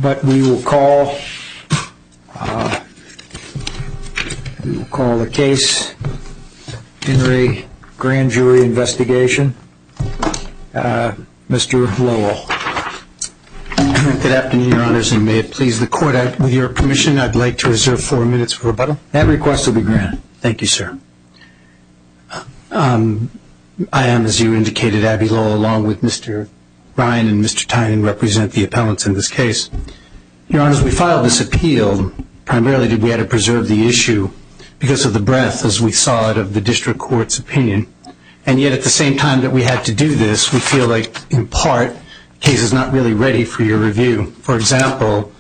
but we will call the case Henry grand jury investigation. Mr. Lowell. Good afternoon, Your Honors, and may it please the Court, with your permission, I'd like to reserve 4 minutes for rebuttal. That request will be granted. Thank you, sir. I am, as you indicated, Abby Lowell, along with Mr. Ryan and Mr. Tynan, represent the appellants in this case. Your Honors, we filed this appeal primarily that we had to preserve the issue because of the breadth, as we saw it, of the district court's opinion. And yet at the same time that we had to do this, we feel like, in part, the case is not really ready for your review. For example,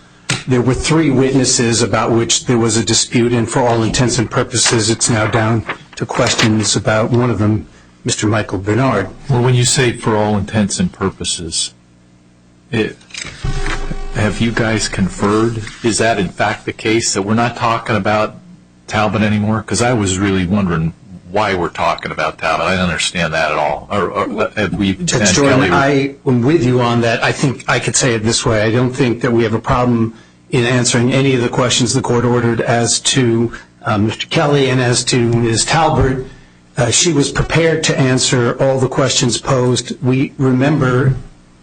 there were 3 witnesses about which there was a dispute, and for all intents and purposes, it's now down to questions about one of them, Mr. Michael Bernard. Well, when you say for all intents and purposes, have you guys conferred? Is that in fact the case, that we're not talking about Talbot anymore? Because I was really wondering why we're talking about Talbot. I don't understand that at all. Or have we? Judge Jordan, I am with you on that. I think I could say it this way. I don't think that we have a problem in answering any of the questions the court ordered as to Mr. Kelly and as to Ms. Talbot. She was prepared to answer all the questions posed. We, remember,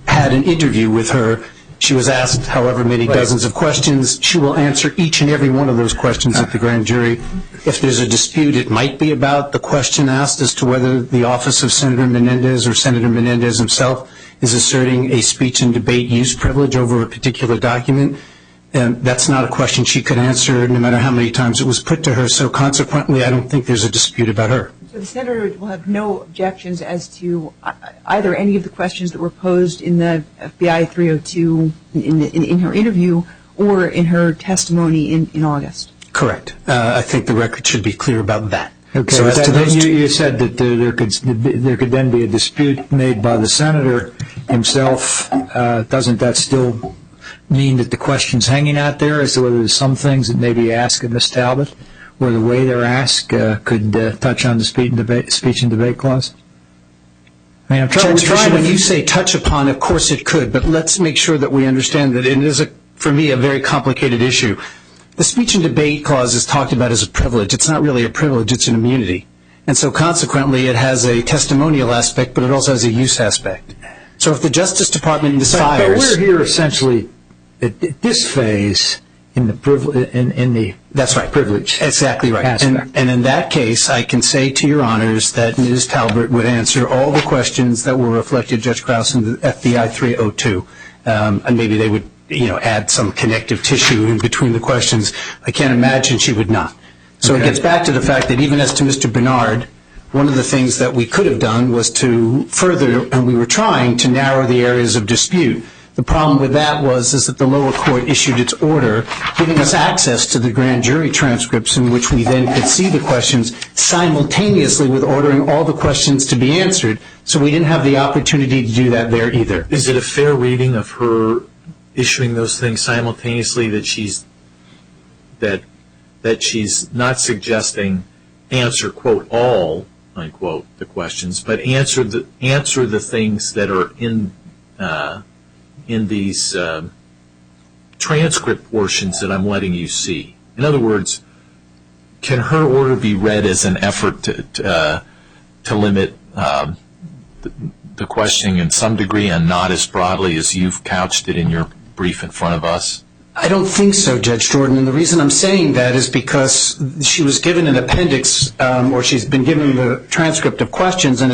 had an interview with her. She was asked however many dozens of questions. She will answer each and every one of those questions at the grand jury. If there's a dispute, it might be about the question asked as to whether the office of Senator Menendez or Senator Menendez himself is asserting a speech and debate use privilege over a particular document. And that's not a question she could answer no matter how many times it was put to her. So consequently, I don't think there's a dispute about her. So the Senator will have no objections as to either any of the questions that were posed in the FBI 302 in her interview or in her testimony in August? Correct. I think the record should be clear about that. Okay. So you said that there could then be a dispute made by the Senator himself. Doesn't that still mean that the question's hanging out there as to whether there's some things that may be asked of Ms. Talbot or the way they're asked could touch on the speech and debate clause? I mean, I'm trying to... When you say touch upon, of course it could, but let's make sure that we understand that it is, for me, a very complicated issue. The speech and debate clause is talked about as a privilege. It's not really a privilege, it's an immunity. And so consequently, it has a testimonial aspect, but it also has a use aspect. So if the Justice Department desires... But we're here essentially at this phase in the That's right. Privilege. Exactly right. Aspect. And in that case, I can say to your honors that Ms. Talbot would answer all the questions that were reflected, Judge Krause, in the FBI 302. And maybe they would, add some connective tissue in between the questions. I can't imagine she would not. So It gets back to the fact that even as to Mr. Bernard, one of the things that we could have done was to further, and we were trying to narrow the areas of dispute. The problem with that is that the lower court issued its order giving us access to the grand jury transcripts in which we then could see the questions simultaneously with ordering all the questions to be answered. So we didn't have the opportunity to do that there either. Is it a fair reading of her issuing those things simultaneously that she's not suggesting answer, quote, all, unquote, the questions, but answer the things that are in these transcript portions that I'm letting you see? In other words, can her order be read as an effort to limit the questioning in some degree and not as broadly as you've couched it in your brief in front of us? I don't think so, Judge Jordan, and the reason I'm saying that is because she was given an appendix, or she's been given the transcript of questions and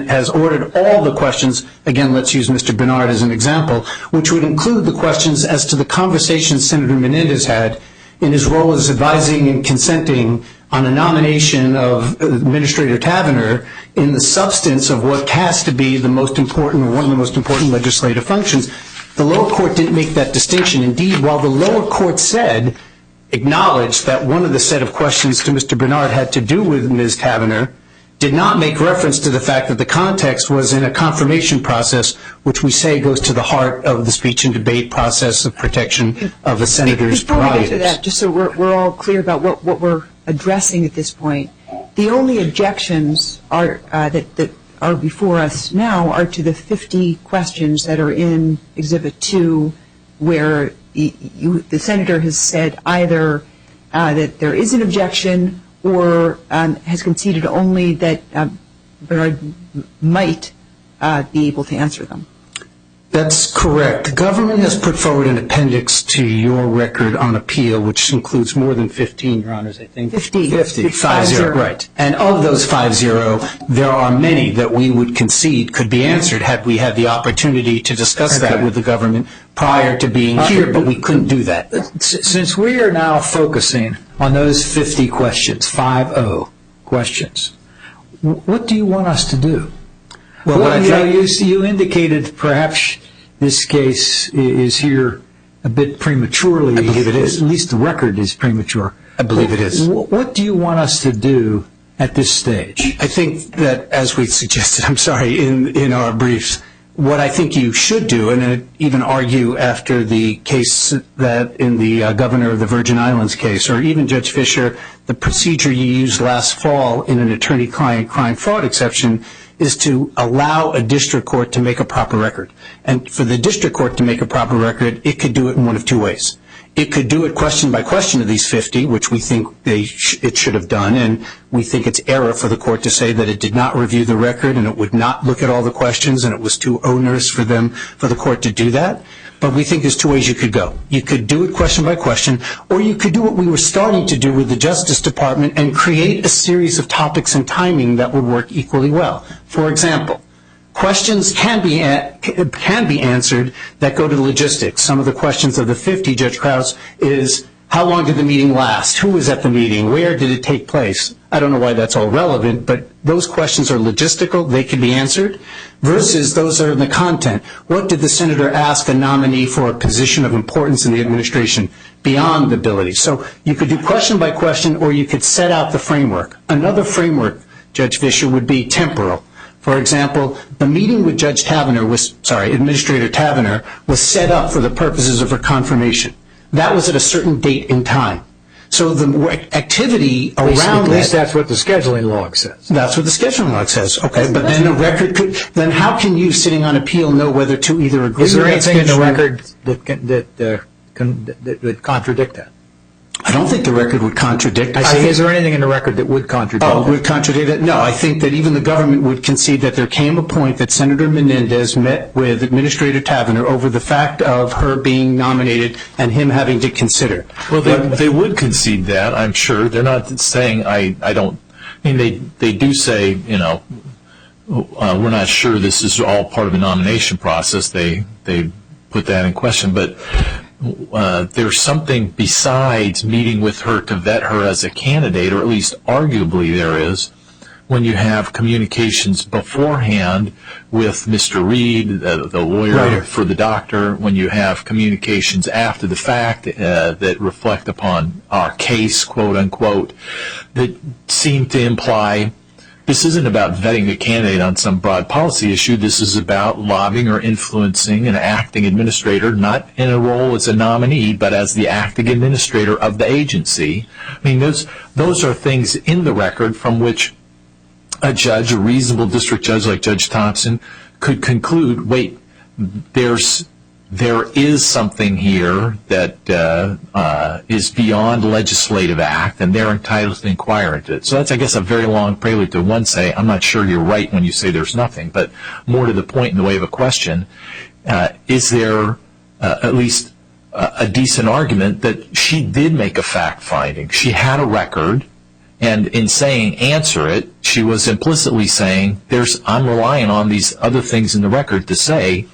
has ordered all the questions. Again, let's use Mr. Bernard as an example, which would include the questions as to the conversations Senator Menendez had in his role as advising and consenting on a nomination of Administrator Tavener in the substance of what has to be the most important, or one of the most important legislative functions. The lower court didn't make that distinction. Indeed, while the lower court acknowledged that one of the set of questions to Mr. Bernard had to do with Ms. Tavener, did not make reference to the fact that the context was in a confirmation process, which we say goes to the heart of the speech and debate process of protection of a senator's prerogatives. Before we get to that, just so we're all clear about what we're addressing at this point, the only objections that are before us now are to the 50 questions that are in Exhibit 2 where the senator has said either that there is an objection or has conceded only that Bernard might be able to answer them. That's correct. The government has put forward an appendix to your record on appeal, which includes more than 15, Your Honors, I think. 50. 50. Right. And of those 50, there are many that we would concede could be answered had we had the opportunity to discuss that with the government prior to being here, but we couldn't do that. Since we are now focusing on those 50 questions, 50 questions, what do you want us to do? Well, you indicated perhaps this case is here a bit prematurely. I believe it is. At least the record is premature. I believe it is. What do you want us to do at this stage? I think that, as we suggested, in our briefs, what I think you should do, and I'd even argue after the case that in the Governor of the Virgin Islands case, or even Judge Fisher, the procedure you used last fall in an attorney-client crime fraud exception is to allow a district court to make a proper record. And for the district court to make a proper record, it could do it in one of two ways. It could do it question by question of these 50, which we think it should have done, and we think it's error for the court to say that it did not review the record and it would not look at all the questions and it was too onerous for the court to do that. But we think there's two ways you could go. You could do it question by question, or you could do what we were starting to do with the Justice Department and create a series of topics and timing that would work equally well. For example, questions can be answered that go to logistics. Some of the questions of the 50, Judge Krause, is how long did the meeting last? Who was at the meeting? Where did it take place? I don't know why that's all relevant, but those questions are logistical. They can be answered. Versus those are in the content. What did the senator ask a nominee for a position of importance in the administration beyond ability? So you could do question by question, or you could set out the framework. Another framework, Judge Fisher, would be temporal. For example, the meeting with Administrator Taverner was set up for the purposes of her confirmation. That was at a certain date and time. So the activity around that... At least that's what the scheduling log says. That's what the scheduling log says. Okay, but then the record could... Then how can you, sitting on appeal, know whether to either agree with that scheduling... Is there anything in the record that would contradict that? I don't think the record would contradict... Is there anything in the record that would contradict that? Would contradict it? No, I think that even the government would concede that there came a point that Senator Menendez met with Administrator Taverner over the fact of her being nominated and him having to consider. Well, they would concede that, I'm sure. They're not saying I don't... I mean, they do say, we're not sure this is all part of a nomination process. They put that in question, but... there's something besides meeting with her to vet her as a candidate, or at least arguably there is, when you have communications beforehand with Mr. Reed, the lawyer for the doctor, when you have communications after the fact that reflect upon our case, quote unquote, that seem to imply this isn't about vetting the candidate on some broad policy issue. This is about lobbying or influencing an acting administrator, not in a role as a nominee, but as the acting administrator of the agency. I mean, those are things in the record from which a judge, a reasonable district judge like Judge Thompson, could conclude, wait, there is something here that is beyond legislative act, and they're entitled to inquire into it. So that's, I guess, a very long prelude to one say, I'm not sure you're right when you say there's nothing, but more to the point in the way of a question, is there at least a decent argument that she did make a fact finding? She had a record, and in saying answer it, she was implicitly saying, I'm relying on these other things in the record to say,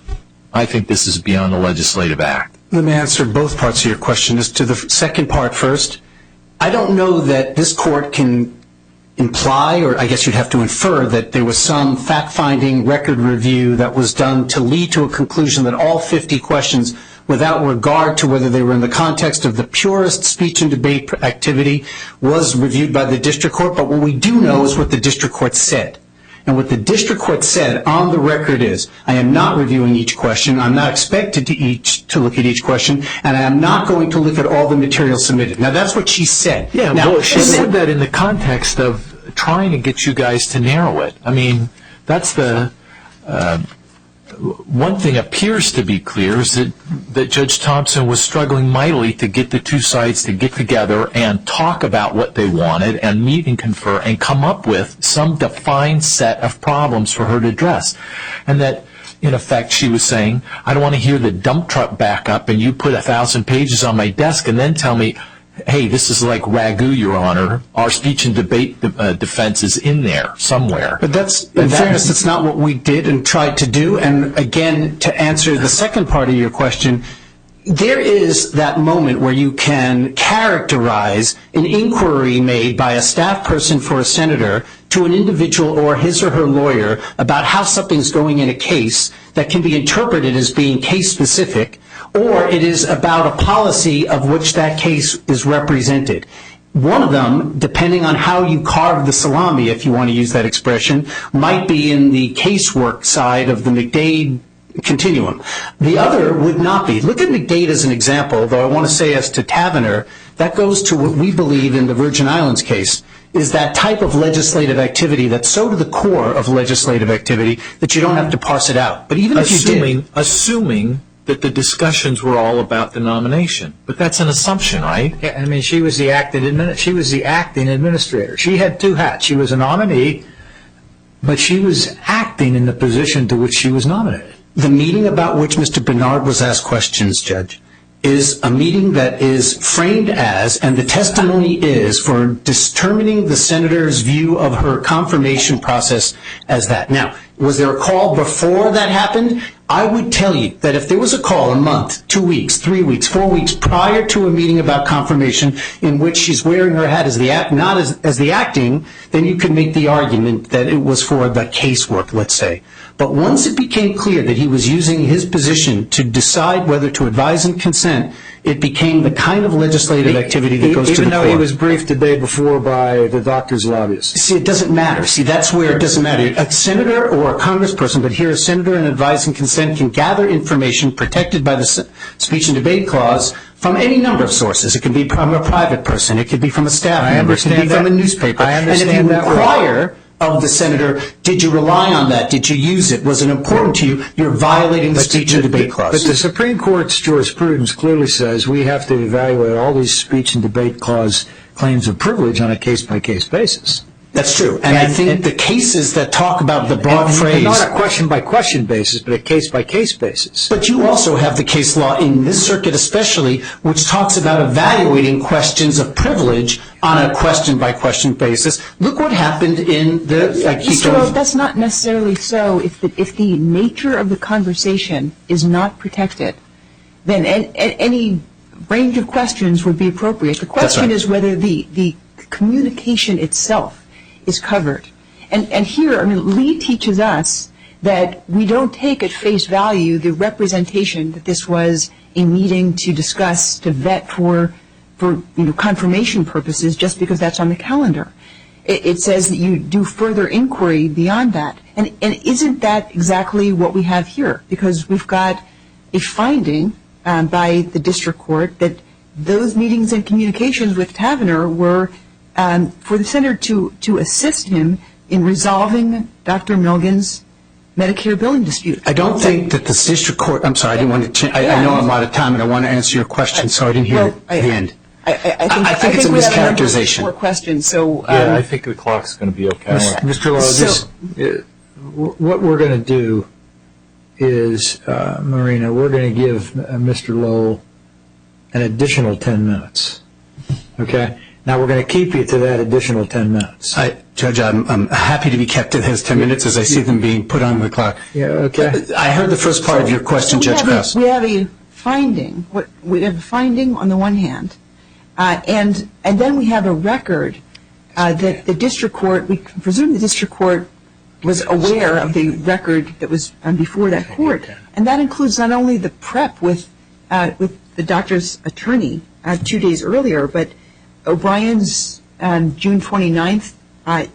I think this is beyond the legislative act. Let me answer both parts of your question. As to the second part first, I don't know that this court can imply, or I guess you'd have to infer, that there was some fact-finding record review that was done to lead to a conclusion that all 50 questions, without regard to whether they were in the context of the purest speech and debate activity, was reviewed by the district court. But what we do know is what the district court said. And what the district court said on the record is, I am not reviewing each question, I'm not expected to look at each question, and I am not going to look at all the material submitted. Now, that's what she said. Yeah, well, she said that in the context of trying to get you guys to narrow it. I mean, that's the one thing appears to be clear is that Judge Thompson was struggling mightily to get the two sides to get together and talk about what they wanted and meet and confer and come up with some defined set of problems for her to address. And that, in effect, she was saying, I don't want to hear the dump truck back up and you put 1,000 pages on my desk and then tell me, hey, this is like ragu, Your Honor. Our speech and debate defense is in there somewhere. But in fairness, that's not what we did and tried to do. And again, to answer the second part of your question, there is that moment where you can characterize an inquiry made by a staff person for a senator to an individual or his or her lawyer about how something's going in a case that can be interpreted as being case-specific, or it is about a policy of which that case is represented. One of them, depending on how you carve the salami, if you want to use that expression, might be in the casework side of the McDade continuum. The other would not be. Look at McDade as an example, though I want to say as to Tavener, that goes to what we believe in the Virgin Islands case, is that type of legislative activity that's so to the core of legislative activity that you don't have to parse it out. But even if you did... Assuming that the discussions were all about the nomination. But that's an assumption, right? Yeah, I mean, she was the acting administrator. She had two hats. She was a nominee, but she was acting in the position to which she was nominated. The meeting about which Mr. Bernard was asked questions, Judge, is a meeting that is framed as, and the testimony is, for determining the senator's view of her confirmation process as that. Now, was there a call before that happened? I would tell you that if there was a call a month, 2 weeks, 3 weeks, 4 weeks prior to a meeting about confirmation in which she's wearing her hat as not as the acting, then you could make the argument that it was for the casework, let's say. But once it became clear that he was using his position to decide whether to advise and consent, it became the kind of legislative activity that goes to the core. Even though he was briefed the day before by the doctor's lobbyists. See, it doesn't matter. See, that's where it doesn't matter. A senator or a congressperson, but here a senator and advise and consent can gather information protected by the speech and debate clause from any number of sources. It can be from a private person. It could be from a staff member. It could be from a newspaper. I understand that. And if you inquire of the senator, did you rely on that? Did you use it? Was it important to you? You're violating the speech and debate clause. But the Supreme Court's jurisprudence clearly says we have to evaluate all these speech and debate clause claims of privilege on a case-by-case basis. That's true. And I think the cases that talk about the broad phrase... Not a question-by-question basis, but a case-by-case basis. But you also have the case law in this circuit especially, which talks about evaluating questions of privilege on a question-by-question basis. Look what happened in the... Mr. Lowe, that's not necessarily so. If the nature of the conversation is not protected, then any range of questions would be appropriate. The question is whether the communication itself is covered. And here, I mean, Lee teaches us that we don't take at face value the representation that this was a meeting to discuss, to vet for confirmation purposes just because that's on the calendar. It says that you do further inquiry beyond that. And isn't that exactly what we have here? Because we've got a finding by the district court that those meetings and communications with Tavener were for the senator to assist him in resolving Dr. Milligan's Medicare billing dispute. I don't think that the district court... I'm sorry, I didn't want to change... I know I'm out of time and I want to answer your question, so I didn't hear the end. I think it's a we have a number mischaracterization. of more questions, so... Yeah, I think the clock's going to be okay. Mr. Lowe, what we're going to do is, Marina, we're going to give Mr. Lowe an additional 10 minutes. Okay? Now, we're going to keep you to that additional 10 minutes. Judge, I'm happy to be kept to those 10 minutes as I see them being put on the clock. Yeah, okay. I heard the first part of your question, Judge Krause. We have a finding. We have a finding on the one hand, and then we have a record that the district court, we presume the district court was aware of the record that was before that court, and that includes not only the prep with the doctor's attorney 2 days earlier, but O'Brien's June 29th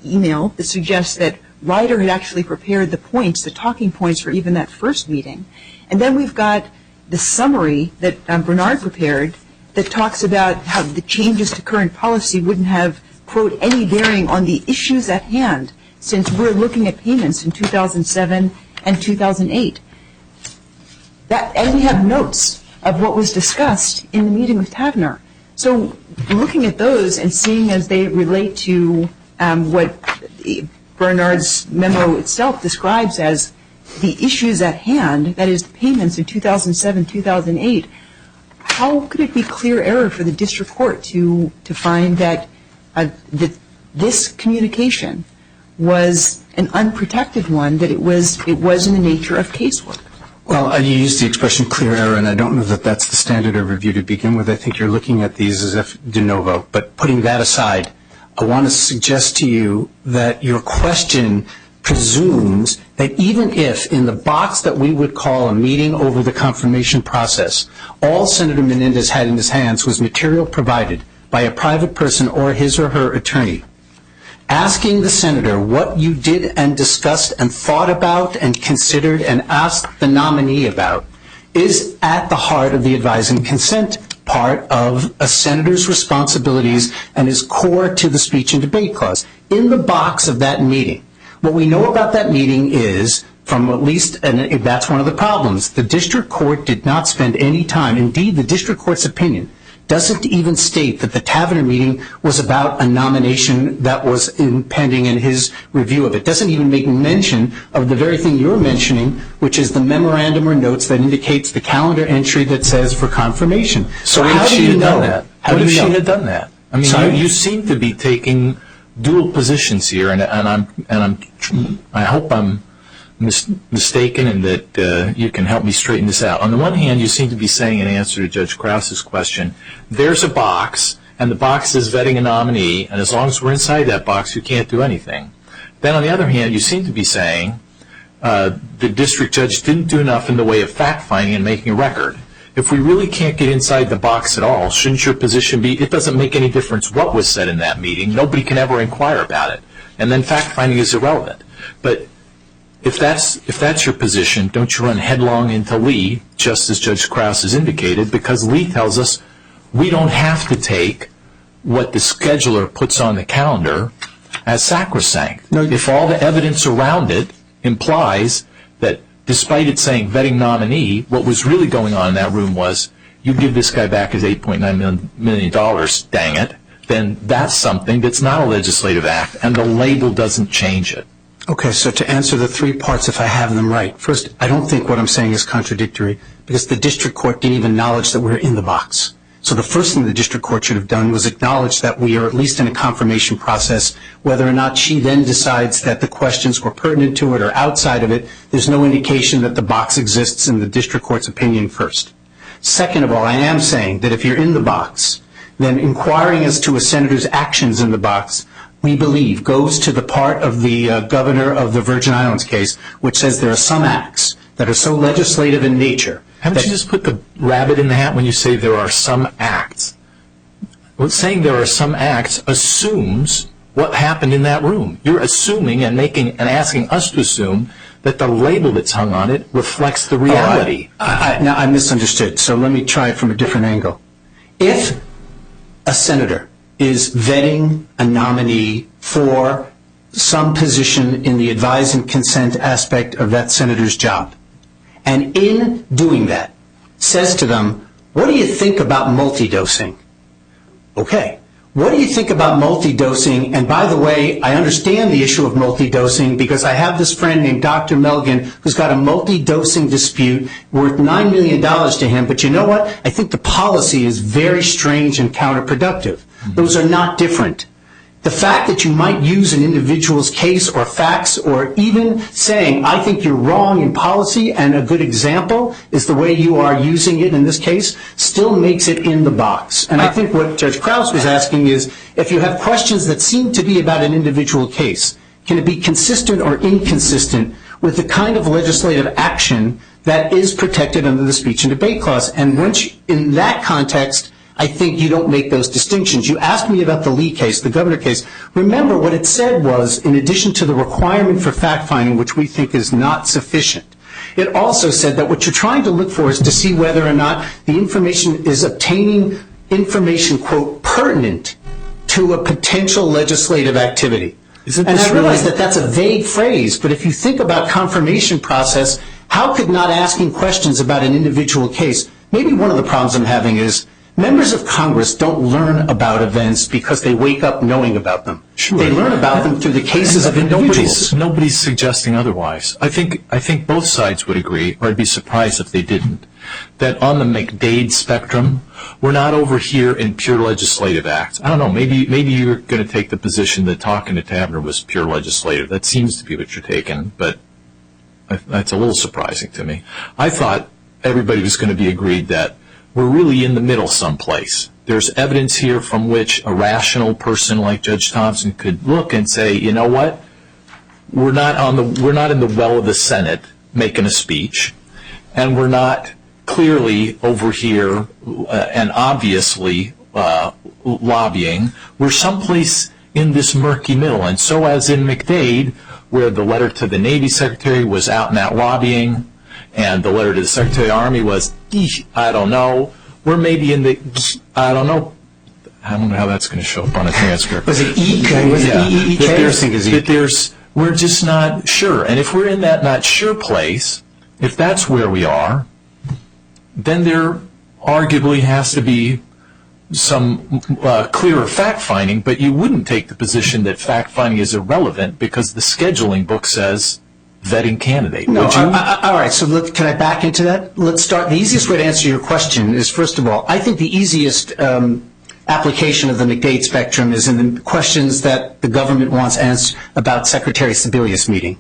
email that suggests that Ryder had actually prepared the points, the talking points for even that first meeting. And then we've got the summary that Bernard prepared that talks about how the changes to current policy wouldn't have, quote, any bearing on the issues at hand since we're looking at payments in 2007 and 2008. And we have notes of what was discussed in the meeting with Tavener. So looking at those and seeing as they relate to what Bernard's memo itself describes as the issues at hand, that is the payments in 2007, 2008, how could it be clear error for the district court to find that this communication was an unprotected one, that it was in the nature of casework? Well, you used the expression clear error, and I don't know that that's the standard of review to begin with. I think you're looking at these as if de novo. But putting that aside, I want to suggest to you that your question presumes that even if in the box that we would call a meeting over the confirmation process, all Senator Menendez had in his hands was material provided by a private person or his or her attorney, asking the senator what you did and discussed and thought about and considered and asked the nominee about is at the heart of the advise and consent part of a senator's responsibilities and is core to the speech and debate clause. In the box of that meeting, what we know about that meeting is, from at least, and that's one of the problems, the district court did not spend any time. Indeed, the district court's opinion doesn't even state that the Tavener meeting was about a nomination that was pending in his review of it. It doesn't even make mention of the very thing you're mentioning, which is the memorandum or notes that indicates the calendar entry that says for confirmation. So how if do she you had know done that? How What do if you she know? had done that? I mean, Sorry? you seem to be taking dual positions here, and I hope I'm mistaken and that you can help me straighten this out. On the one hand, you seem to be saying in answer to Judge Krause's question, there's a box, and the box is vetting a nominee, and as long as we're inside that box, you can't do anything. Then on the other hand, you seem to be saying the district judge didn't do enough in the way of fact-finding and making a record. If we really can't get inside the box at all, shouldn't your position be, it doesn't make any difference what was said in that meeting, nobody can ever inquire about it, and then fact-finding is irrelevant. But if that's your position, don't you run headlong into Lee, just as Judge Krause has indicated, because Lee tells us we don't have to take what the scheduler puts on the calendar as sacrosanct. No, if all the evidence around it implies that despite it saying vetting nominee, what was really going on in that room was you give this guy back his $8.9 million, dang it, then that's something that's not a legislative act, and the label doesn't change it. Okay, so to answer the three parts, if I have them right. First, I don't think what I'm saying is contradictory because the district court didn't even acknowledge that we're in the box. So the first thing the district court should have done was acknowledge that we are at least in a confirmation process. Whether or not she then decides that the questions were pertinent to it or outside of it, there's no indication that the box exists in the district court's opinion first. Second of all, I am saying that if you're in the box, then inquiring as to a senator's actions in the box, we believe, goes to the part of the governor of the Virgin Islands case, which says there are some acts that are so legislative in nature. Haven't you just put the rabbit in the hat when you say there are some acts? Well, saying there are some acts assumes what happened in that room. You're assuming and asking us to assume that the label that's hung on it reflects the reality. Now, I misunderstood, so let me try it from a different angle. If a senator is vetting a nominee for some position in the advise and consent aspect of that senator's job, and in doing that says to them, what do you think about multi-dosing? Okay. What do you think about multi-dosing? And by the way, I understand the issue of multi-dosing because I have this friend named Dr. Melgen who's got a multi-dosing dispute worth $9 million to him. But you know what? I think the policy is very strange and counterproductive. Those are not different. The fact that you might use an individual's case or facts or even saying, I think you're wrong in policy, and a good example is the way you are using it in this case, still makes it in the box. And I think what Judge Krause was asking is, if you have questions that seem to be about an individual case, can it be consistent or inconsistent with the kind of legislative action that is protected under the speech and debate clause? And once in that context, I think you don't make those distinctions. You asked me about the Lee case, the governor case. Remember, what it said was, in addition to the requirement for fact-finding, which we think is not sufficient, it also said that what you're trying to look for is to see whether or not the information is obtaining information, quote, pertinent to a potential legislative activity. And I realize that that's a vague phrase, but if you think about confirmation process How could not asking questions about an individual case, maybe one of the problems I'm having is members of Congress don't learn about events because they wake up knowing about them. Sure. They learn about them through the cases of individuals. Nobody's suggesting otherwise. I think both sides would agree, or I'd be surprised if they didn't, that on the McDade spectrum, we're not over here in pure legislative acts. I don't know, maybe you're going to take the position that talking to Tavener was pure legislative. That seems to be what you're taking, but that's a little surprising to me. I thought everybody was going to be agreed that we're really in the middle someplace. There's evidence here from which a rational person like Judge Thompson could look and say, you know what, we're not in the well of the Senate making a speech, and we're not clearly over here and obviously lobbying. We're someplace in this murky middle. And so as in McDade, where the letter to the Navy Secretary was out and out lobbying, and the letter to the Secretary of the Army was, I don't know, we're maybe in the, I don't know how that's going to show up on a transcript. Was it EK? Was it EEK? We're just not sure. And if we're in that not sure place, if that's where we are, then there arguably has to be some clearer fact-finding, but you wouldn't take the position that fact-finding is irrelevant because the scheduling book says vetting candidate, no, would you? All right, so can I back into that? Let's start. The easiest way to answer your question is, first of all, I think the easiest application of the McDade spectrum is in the questions that the government wants answered about Secretary Sebelius' meeting,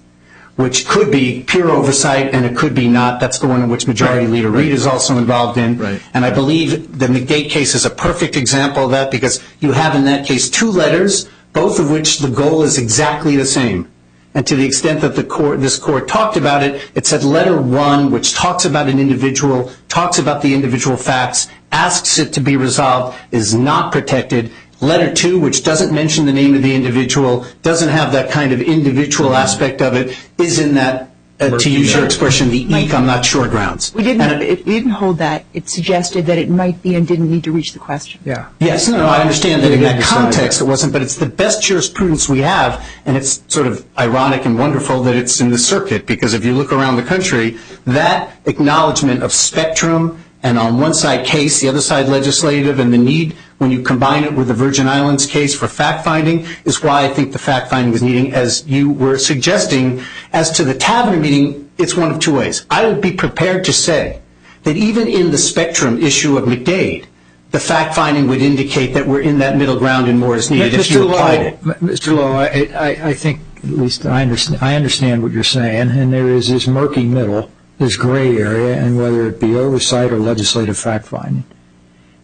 which could be pure oversight and it could be not. That's the one in which Majority Leader Reid is also involved in. Right. And I believe the McDade case is a perfect example of that because you have in that case two letters, both of which the goal is exactly the same. And to the extent that this court talked about it, it said letter 1, which talks about an individual, talks about the individual facts, asks it to be resolved, is not protected. Letter 2, which doesn't mention the name of the individual, doesn't have that kind of individual aspect of it, is in that, to use your expression, the I'm not sure grounds. We didn't hold that. It suggested that it might be and didn't need to reach the question. Yeah. Yes, no, I understand that in that decide context it wasn't, but it's the best jurisprudence we have, and it's sort of ironic and wonderful that it's in the circuit, because if you look around the country, that acknowledgement of spectrum and on one side case, the other side legislative, and the need when you combine it with the Virgin Islands case for fact-finding is why I think the fact-finding was needing, as you were suggesting. As to the Tavener meeting, it's one of two ways. I would be prepared to say that even in the spectrum issue of McDade, the fact-finding would indicate that we're in that middle ground and more is needed if you applied it. Mr. Lowe, I think, at least I understand what you're saying, and there is this murky middle, this gray area, and whether it be oversight or legislative fact-finding.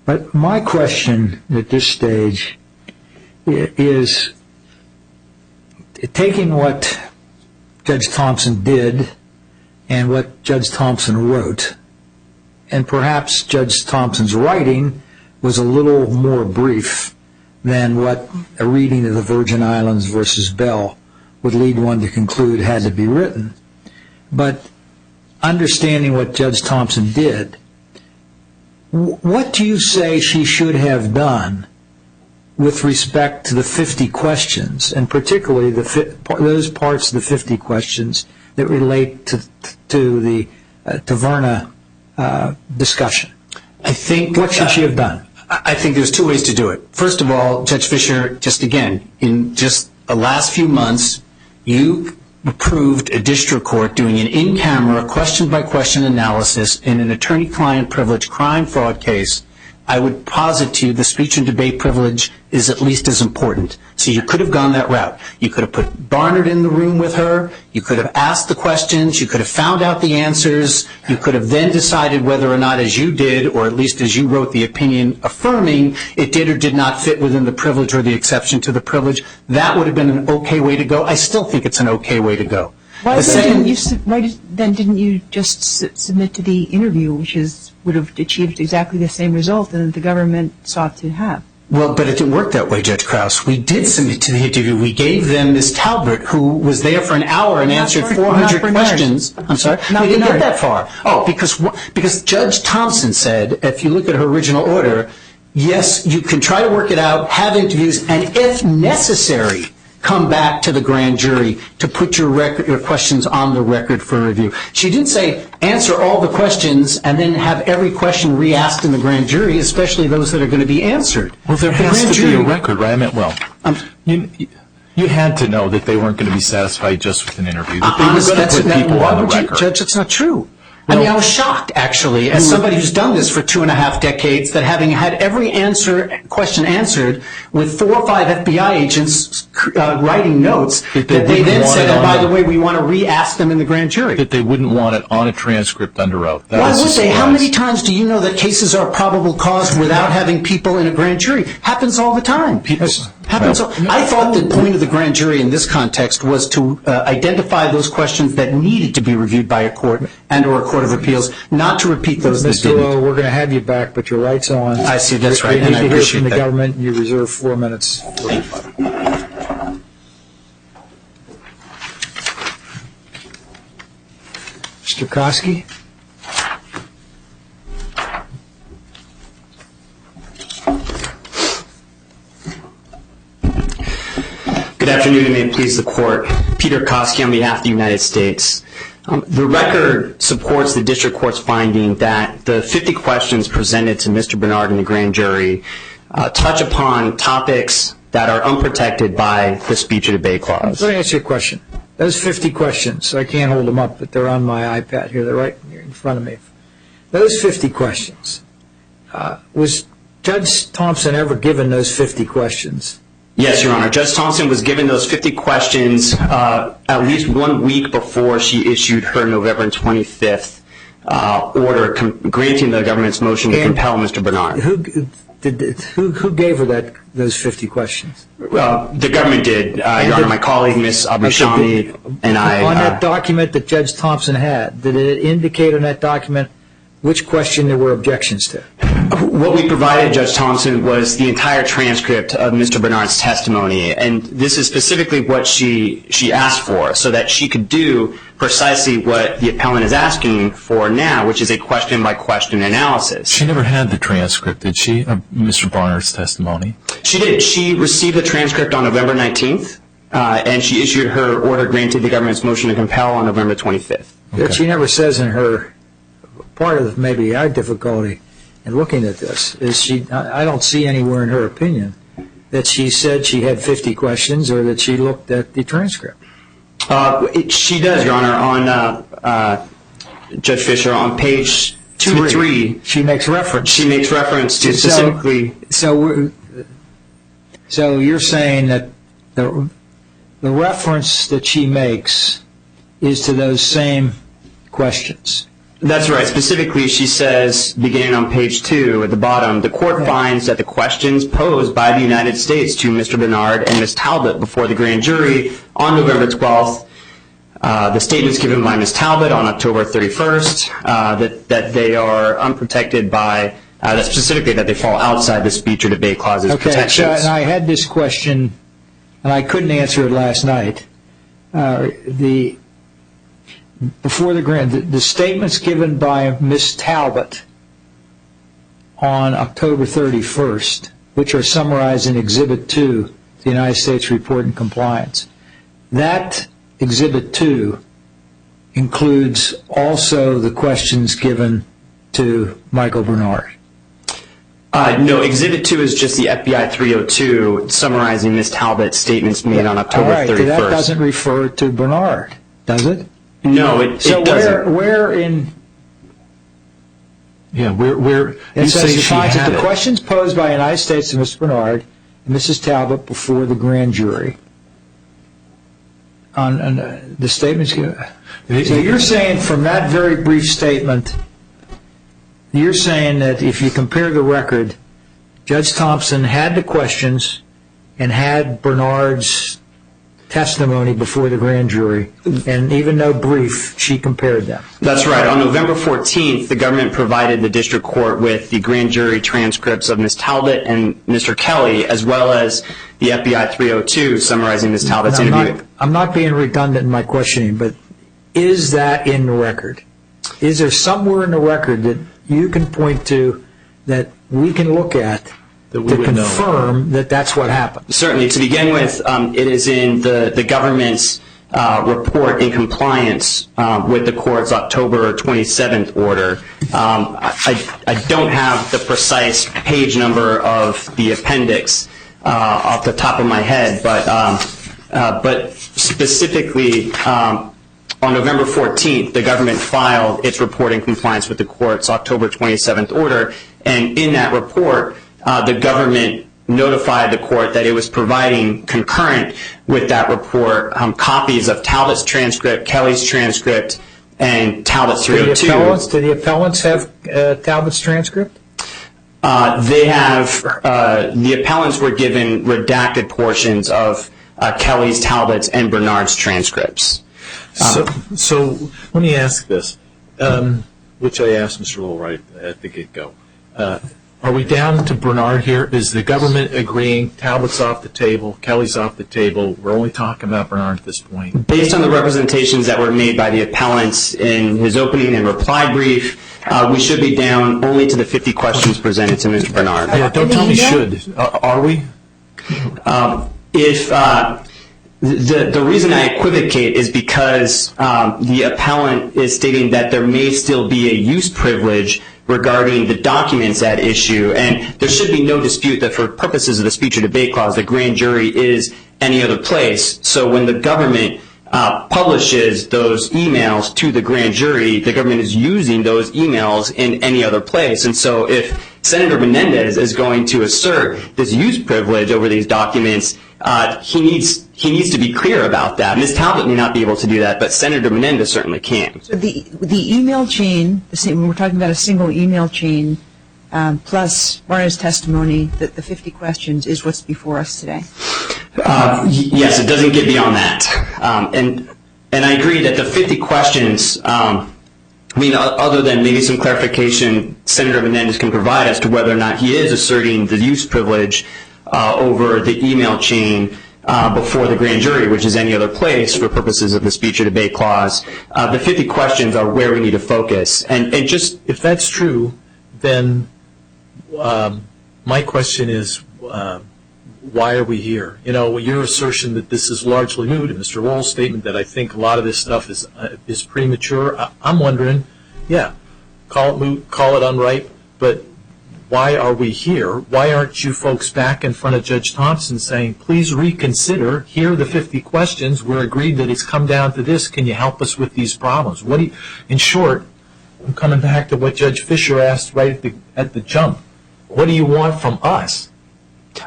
But my question at this stage is, taking what Judge Thompson did and what Judge Thompson wrote, and perhaps Judge Thompson's writing was a little more brief than what a reading of the Virgin Islands versus Bell would lead one to conclude had to be written. But understanding what Judge Thompson did, what do you say she should have done with respect to the 50 questions, and particularly those parts of the 50 questions that relate to the Taverna discussion? I think what should she have done? I think there's two ways to do it. First of all, Judge Fischer, just again, in just the last few months, you approved a district court doing an in-camera, question-by-question analysis in an attorney-client privilege crime fraud case. I would posit to you the speech and debate privilege is at least as important. So you could have gone that route. You could have put Barnard in the room with her. You could have asked the questions. You could have found out the answers. You could have then decided whether or not, as you did, or at least as you wrote the opinion affirming, it did or did not fit within the privilege or the exception to the privilege. That would have been an okay way to go. I still think it's an okay way to go. Why then didn't you just submit to the interview, which would have achieved exactly the same result that the government sought to have? Well, but it didn't work that way, Judge Krause. We did submit to the interview. We gave them Ms. Talbert, who was there for an hour and answered 400 questions. I'm sorry? We didn't get that far. Oh, because Judge Thompson said, if you look at her original order, yes, you can try to work it out, have interviews, and if necessary, come back to the grand jury to put your questions on the record for review. She didn't say answer all the questions and then have every question re-asked in the grand jury, especially those that are going to be answered. Well, there has to be a record, right? I mean, well, you had to know that they weren't going to be satisfied just with an interview, that they were going to put people on the record. Judge, that's not true. I mean, I was shocked, actually, as somebody who's done this for 2.5 decades, that having had every question answered with 4 or 5 FBI agents writing notes, that they then said, and by the way, we want to re-ask them in the grand jury. That they wouldn't want it on a transcript under oath. Why would they? How many times do you know that cases are probable cause without having people in a grand jury? Happens all the time. I thought the point of the grand jury in this context was to identify those questions that needed to be reviewed by a court and or a court of appeals, not to repeat those that Mr. didn't. Lowe, we're going to have you back, but your light's on. I see, that's right, We and need I to hear appreciate from the that. government, and you reserve 4 minutes. Mr. Koski? Good afternoon, and may it please the Court. Peter Koski on behalf of the United States. The record supports the district court's finding that the 50 questions presented to Mr. Bernard in the grand jury touch upon topics that are unprotected by the speech or debate clause. Let me ask you a question. Those 50 questions, I can't hold them up, but they're on my iPad here. They're right here in front of me. Those 50 questions, was Judge Thompson ever given those 50 questions? Yes, Your Honor. Judge Thompson was given those 50 questions at least 1 week before she issued her November 25th order granting the government's motion to compel Mr. Bernard. Who gave her those 50 questions? The government did, Your Honor. My colleague, Ms. Abushami, and I. On that document that Judge Thompson had, did it indicate on that document which question there were objections to? What we provided Judge Thompson was the entire transcript of Mr. Bernard's testimony, and this is specifically what she asked for, so that she could do precisely what the appellant is asking for now, which is a question-by-question analysis. She never had the transcript, did she, of Mr. Bernard's testimony? She did. She received the transcript on November 19th, and she issued her order granting the government's motion to compel on November 25th. But she never says in her, part of maybe our difficulty in looking at this is I don't see anywhere in her opinion that she said she had 50 questions or that she looked at the transcript. She does, Your Honor, on Judge Fisher, on page 2 to 3. She makes reference. She makes reference to specifically. So you're saying that the reference that she makes is to those same questions? That's right. Specifically, she says, beginning on page 2 at the bottom, the court finds that the questions posed by the United States to Mr. Bernard and Ms. Talbot before the grand jury on November 12th, the statements given by Ms. Talbot on October 31st, that they are unprotected by, specifically that they fall outside the speech or debate clause's protections. Okay, so I had this question, and I couldn't answer it last night. Before the statements given by Ms. Talbot on October 31st, which are summarized in Exhibit 2, the United States Report and Compliance, that Exhibit 2 includes also the questions given to Michael Bernard. No, Exhibit 2 is just the FBI 302 summarizing Ms. Talbot's statements made on October 31st. All right, that doesn't refer to Bernard, does it? No, it doesn't. So where in... Yeah, where It says she she finds that had the it. questions posed by the United States to Mr. Bernard and Mrs. Talbot before the grand jury on the statements given. So you're saying from that very brief statement, you're saying that if you compare the record, Judge Thompson had the questions and had Bernard's testimony before the grand jury, and even though brief, she compared them. That's right. On November 14th, the government provided the district court with the grand jury transcripts of Ms. Talbot and Mr. Kelly, as well as the FBI 302 summarizing Ms. Talbot's interview. I'm not being redundant in my questioning, but is that in the record? Is there somewhere in the record that you can point to that we can look at That we to would know. confirm that that's what happened. Certainly. To begin with, it is in the government's report in compliance with the court's October 27th order. I don't have the precise page number of the appendix off the top of my head, but specifically on November 14th, the government filed its report in compliance with the court's October 27th order, and in that report, the government notified the court that it was providing concurrent with that report copies of Talbot's transcript, Kelly's transcript, and Talbot's 302. Do the appellants have Talbot's transcript? They have, the appellants were given redacted portions of Kelly's, Talbot's, and Bernard's transcripts. So let me ask this, which I asked Mr. Lowell right at the get-go. Are we down to Bernard here? Is the government agreeing Talbot's off the table, Kelly's off the table? We're only talking about Bernard at this point. Based on the representations that were made by the appellants in his opening and reply brief, we should be down only to the 50 questions presented to Mr. Bernard. Yeah, don't tell me should. Are we? The reason I equivocate is because the appellant is stating that there may still be a use privilege regarding the documents at issue, and there should be no dispute that for purposes of the speech or debate clause, the grand jury is any other place. So when the government publishes those emails to the grand jury, the government is using those emails in any other place. And so if Senator Menendez is going to assert this use privilege over these documents, he needs to be clear about that. Ms. Talbot may not be able to do that, but Senator Menendez certainly can. So the email chain, we're talking about a single email chain, plus Bernard's testimony, that the 50 questions is what's before us today. Yes, it doesn't get beyond that. And I agree that the 50 questions, other than maybe some clarification Senator Menendez can provide as to whether or not he is asserting the use privilege over the email chain before the grand jury, which is any other place for purposes of the speech or debate clause, the 50 questions are where we need to focus. And just If that's true, then my question is, why are we here? You know, your assertion that this is largely moot, and Mr. Lowell's statement that I think a lot of this stuff is premature, I'm wondering, call it moot, call it unripe, but why are we here? Why aren't you folks back in front of Judge Thompson saying, please reconsider, here are the 50 questions, we're agreed that it's come down to this, can you help us with these problems? In short, I'm coming back to what Judge Fisher asked right at the jump. What do you want from us?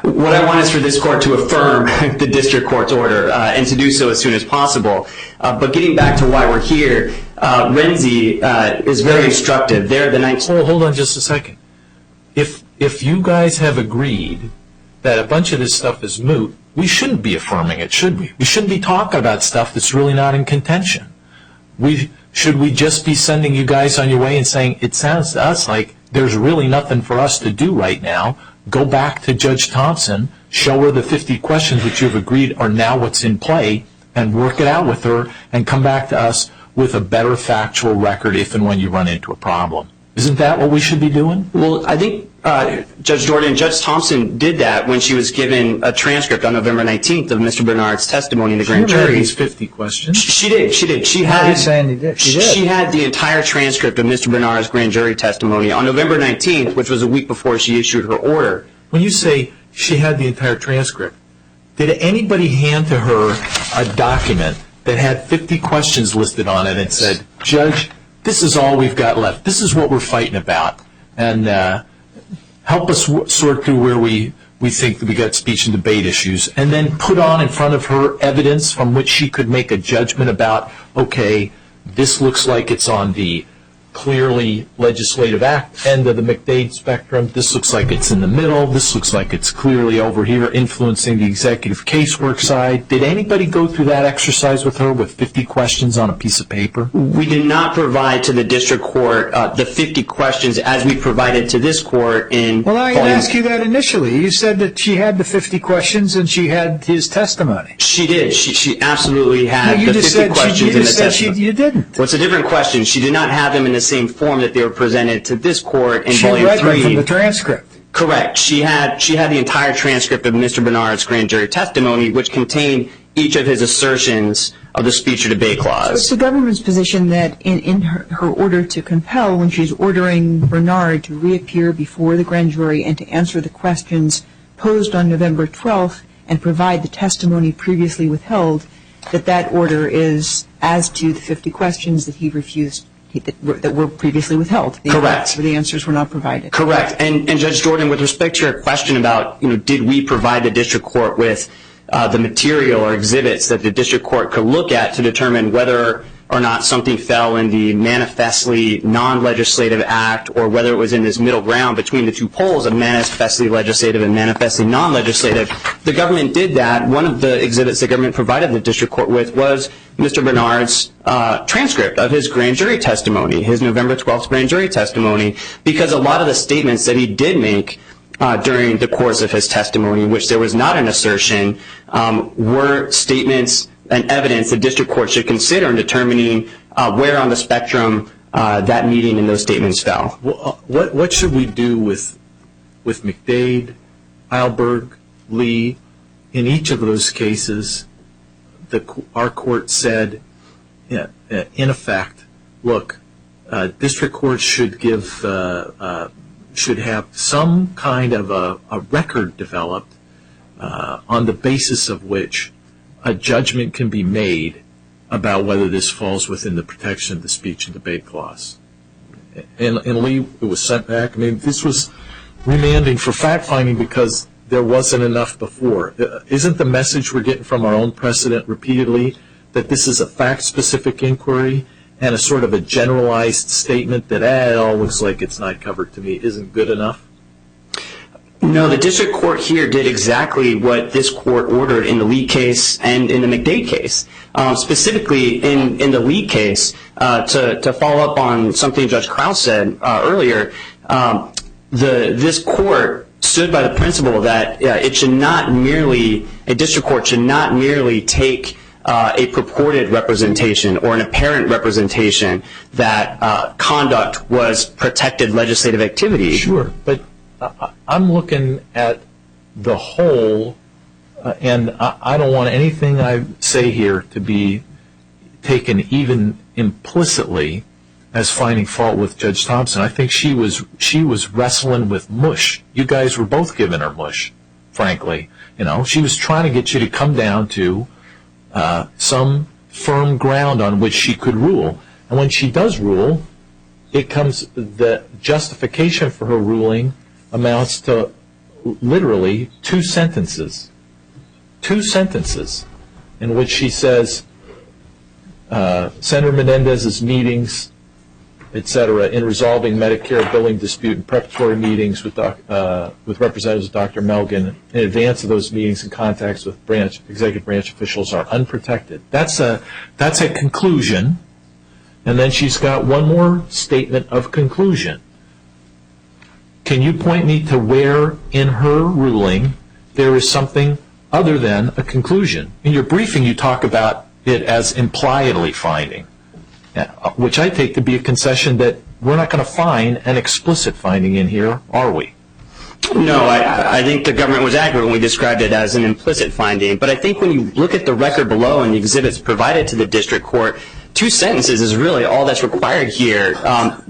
what I want is for this court to affirm the district court's order and to do so as soon as possible. But getting back to why we're here, Renzi is very instructive. They're the 19th. Hold on just a second. If you guys have agreed that a bunch of this stuff is moot, we shouldn't be affirming it, should we? We shouldn't be talking about stuff that's really not in contention. Should we just be sending you guys on your way and saying, it sounds to us like there's really nothing for us to do right now. Go back to Judge Thompson, show her the 50 questions that you've agreed are now what's in play, and work it out with her, and come back to us with a better factual record if and when you run into a problem. Isn't that what we should be doing? Well, I think Judge Jordan, Judge Thompson did that when she was given a transcript on November 19th of Mr. Bernard's testimony in the grand She read jury. these 50 questions. She did. She had, he's saying he did. She did. She had the entire transcript of Mr. Bernard's grand jury testimony on November 19th, which was a week before she issued her order. When you say she had the entire transcript, did anybody hand to her a document that had 50 questions listed on it and said, Judge, this is all we've got left. This is what we're fighting about. And help us sort through where we think that we got speech and debate issues, and then put on in front of her evidence from which she could make a judgment about, okay, this looks like it's on the clearly legislative act end of the McDade spectrum. This looks like it's in the middle. This looks like it's clearly over here influencing the executive casework side. Did anybody go through that exercise with her with 50 questions on a piece of paper? We did not provide to the district court the 50 questions as we provided to this court in Well, I volume- asked you that initially. You said that she had the 50 questions and she had his testimony. She did. She absolutely had You the just 50 said questions in the testimony. you didn't. Well, it's a different question. She did not have them in the same form that they were presented to this court in She volume read them 3. from the transcript. Correct. She had the entire transcript of Mr. Bernard's grand jury testimony, which contained each of his assertions of the speech or debate clause. It's the government's position that in her order to compel, when she's ordering Bernard to reappear before the grand jury and to answer the questions posed on November 12th and provide the testimony previously withheld, that order is as to the 50 questions that he refused, that were previously withheld. Correct. The answers were not provided. Correct. And Judge Jordan, with respect to your question about, did we provide the district court with the material or exhibits that the district court could look at to determine whether or not something fell in the manifestly non-legislative act or whether it was in this middle ground between the two poles of manifestly legislative and manifestly non-legislative. The government did that. One of the exhibits the government provided the district court with was Mr. Bernard's transcript of his grand jury testimony, his November 12th grand jury testimony, because a lot of the statements that he did make during the course of his testimony, in which there was not an assertion, were statements and evidence the district court should consider in determining where on the spectrum that meeting and those statements fell. What should we do with McDade, Eilberg, Lee? In each of those cases, our court said, in effect, look, district courts should have some kind of a record developed on the basis of which a judgment can be made about whether this falls within the protection of the speech and debate clause. In Lee, it was sent back. I mean, this was remanding for fact-finding because there wasn't enough before. Isn't the message we're getting from our own precedent repeatedly that this is a fact-specific inquiry and a sort of a generalized statement that, it all looks like it's not covered to me, isn't good enough? No, the district court here did exactly what this court ordered in the Lee case and in the McDade case. Specifically, in the Lee case, to follow up on something Judge Krause said earlier, this court stood by the principle that a district court should not merely take a purported representation or an apparent representation that conduct was protected legislative activity. Sure, but I'm looking at the whole, and I don't want anything I say here to be taken even implicitly as finding fault with Judge Thompson. I think she was wrestling with mush. You guys were both giving her mush, frankly. She was trying to get you to come down to some firm ground on which she could rule. And when she does rule, the justification for her ruling amounts to literally two sentences in which she says, Senator Menendez's meetings, etc., in resolving Medicare billing dispute and preparatory meetings with representatives of Dr. Melgen in advance of those meetings and contacts with executive branch officials are unprotected. That's a conclusion, and then she's got one more statement of conclusion. Can you point me to where in her ruling there is something other than a conclusion? In your briefing, you talk about it as impliedly finding, which I take to be a concession that we're not going to find an explicit finding in here, are we? No, I think the government was accurate when we described it as an implicit finding. But I think when you look at the record below and the exhibits provided to the district court, two sentences is really all that's required here.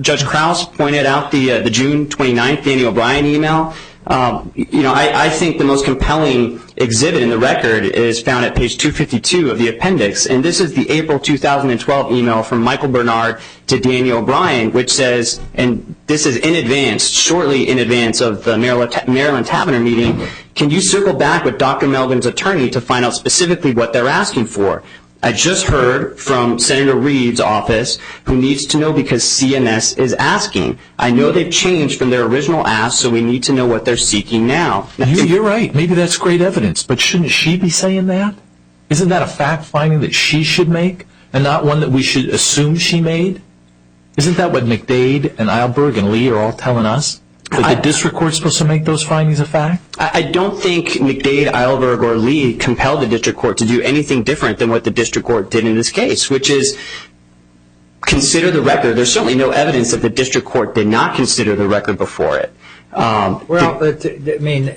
Judge Krause pointed out the June 29th Danny O'Brien email. I think the most compelling exhibit in the record is found at page 252 of the appendix, and this is the April 2012 email from Michael Bernard to Danny O'Brien, which says, and this is in advance, shortly in advance of the Maryland Taverner meeting, can you circle back with Dr. Melgen's attorney to find out specifically what they're asking for? I just heard from Senator Reed's office, who needs to know because CNS is asking. I know they've changed from their original ask, so we need to know what they're seeking now. You're right. Maybe that's great evidence, but shouldn't she be saying that? Isn't that a fact finding that she should make and not one that we should assume she made? Isn't that what McDade and Eilberg and Lee are all telling us? That the district court's supposed to make those findings a fact? I don't think McDade, Eilberg, or Lee compelled the district court to do anything different than what the district court did in this case, which is consider the record. There's certainly no evidence that the district court did not consider the record before it. Well, I mean,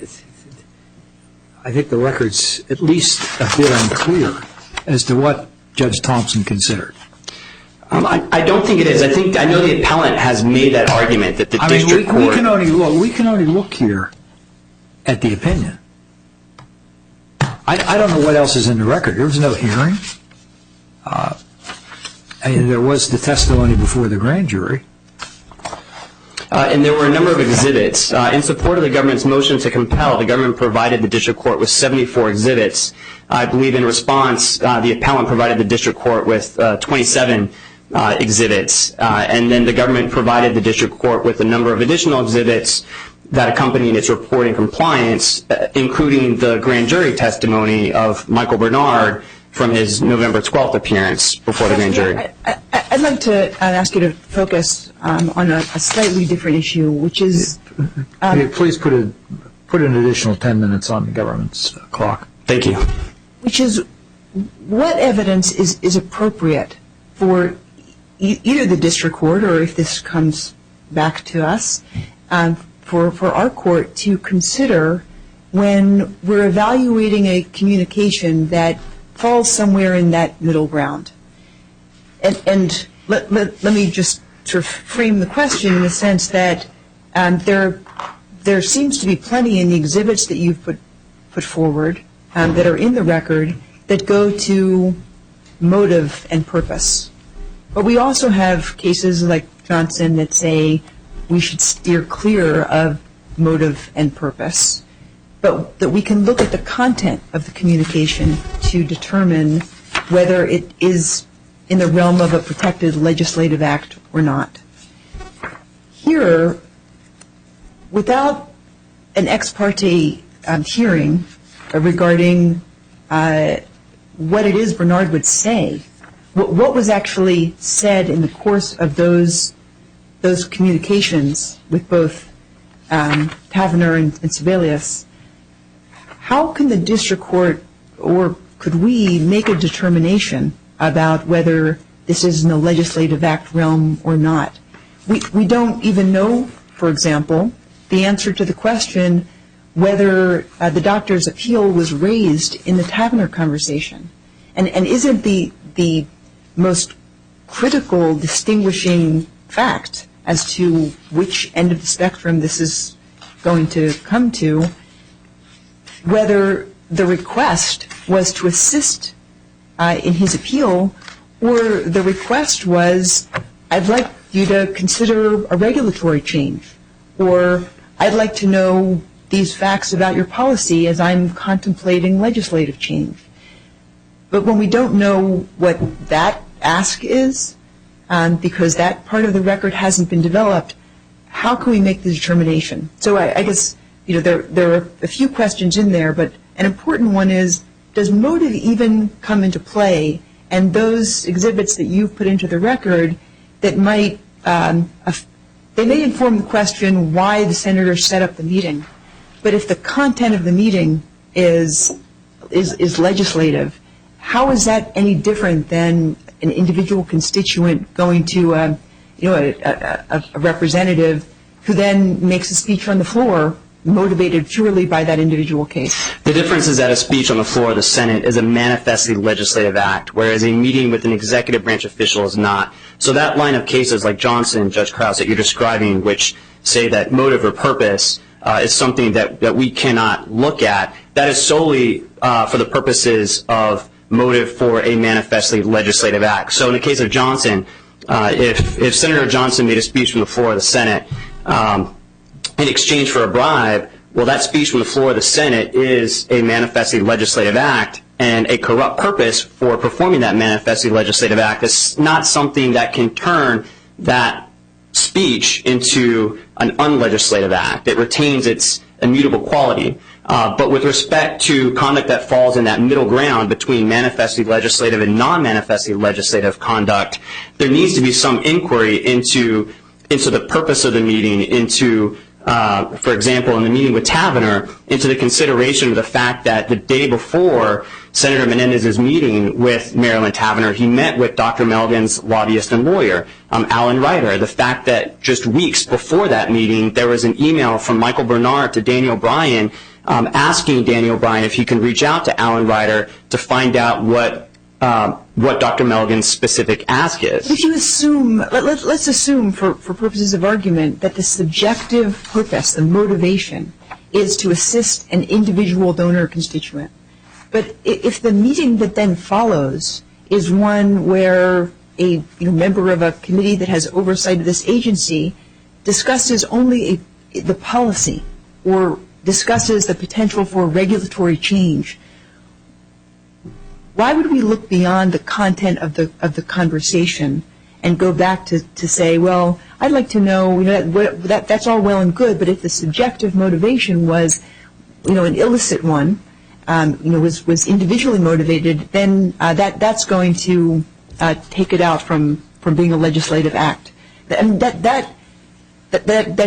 I think the record's at least a bit unclear as to what Judge Thompson considered. I don't think it is. I know the appellant has made that argument that the district court. We can only look here at the opinion. I don't know what else is in the record. There was no hearing. There was the testimony before the grand jury. And there were a number of exhibits. In support of the government's motion to compel, the government provided the district court with 74 exhibits. I believe in response, the appellant provided the district court with 27 exhibits. And then the government provided the district court with a number of additional exhibits that accompanied its report in compliance, including the grand jury testimony of Michael Bernard from his November 12th appearance before the grand jury. I'd like to ask you to focus on a slightly different issue, which is... Please put an additional 10 minutes on the government's clock. Thank you. Which is, what evidence is appropriate for either the district court, or if this comes back to us, for our court to consider when we're evaluating a communication that falls somewhere in that middle ground? And let me just sort of frame the question in the sense that there seems to be plenty in the exhibits that you've put forward that are in the record that go to motive and purpose. But we also have cases like Johnson that say we should steer clear of motive and purpose, but that we can look at the content of the communication to determine whether it is in the realm of a protected legislative act or not. Here, without an ex parte hearing regarding what it is Bernard would say, what was actually said in the course of those communications with both Taverner and Sebelius, how can the district court, or could we, make a determination about whether this is in the legislative act realm or not? We don't even know, for example, the answer to the question whether the doctor's appeal was raised in the Taverner conversation. And isn't the most critical distinguishing fact as to which end of the spectrum this is going to come to, whether the request was to assist in his appeal, or the request was, I'd like you to consider a regulatory change, or I'd like to know these facts about your policy as I'm contemplating legislative change. But when we don't know what that ask is, because that part of the record hasn't been developed, how can we make the determination? So I guess there are a few questions in there, but an important one is, does motive even come into play? And those exhibits that you've put into the record that might, they may inform the question why the senator set up the meeting. But if the content of the meeting is legislative, how is that any different than an individual constituent going to a representative who then makes a speech on the floor motivated purely by that individual case? The difference is that a speech on the floor of the Senate is a manifestly legislative act, whereas a meeting with an executive branch official is not. So that line of cases like Johnson, Judge Krause, that you're describing, which say that motive or purpose is something that we cannot look at, that is solely for the purposes of motive for a manifestly legislative act. So in the case of Johnson, if Senator Johnson made a speech from the floor of the Senate in exchange for a bribe, well, that speech from the floor of the Senate is a manifestly legislative act, and a corrupt purpose for performing that manifestly legislative act is not something that can turn that speech into an unlegislative act. It retains its immutable quality. But with respect to conduct that falls in that middle ground between manifestly legislative and non-manifestly legislative conduct, there needs to be some inquiry into the purpose of the meeting, into for example, in the meeting with Tavener, into the consideration of the fact that the day before Senator Menendez's meeting with Marilyn Tavener, he met with Dr. Melgen's lobbyist and lawyer, Alan Ryder. The fact that just weeks before that meeting, there was an email from Michael Bernard to Daniel Bryan asking Daniel Bryan if he can reach out to Alan Ryder to find out what Dr. Melgen's specific ask is. If you assume, let's assume for purposes of argument that the subjective purpose, the motivation, is to assist an individual donor constituent. But if the meeting that then follows is one where a member of a committee that has oversight of this agency discusses only the policy or discusses the potential for regulatory change, why would we look beyond the content of the conversation and go back to say, well, I'd like to know, that's all well and good, but if the subjective motivation was, an illicit one, was individually motivated, then that's going to take it out from being a legislative act. And that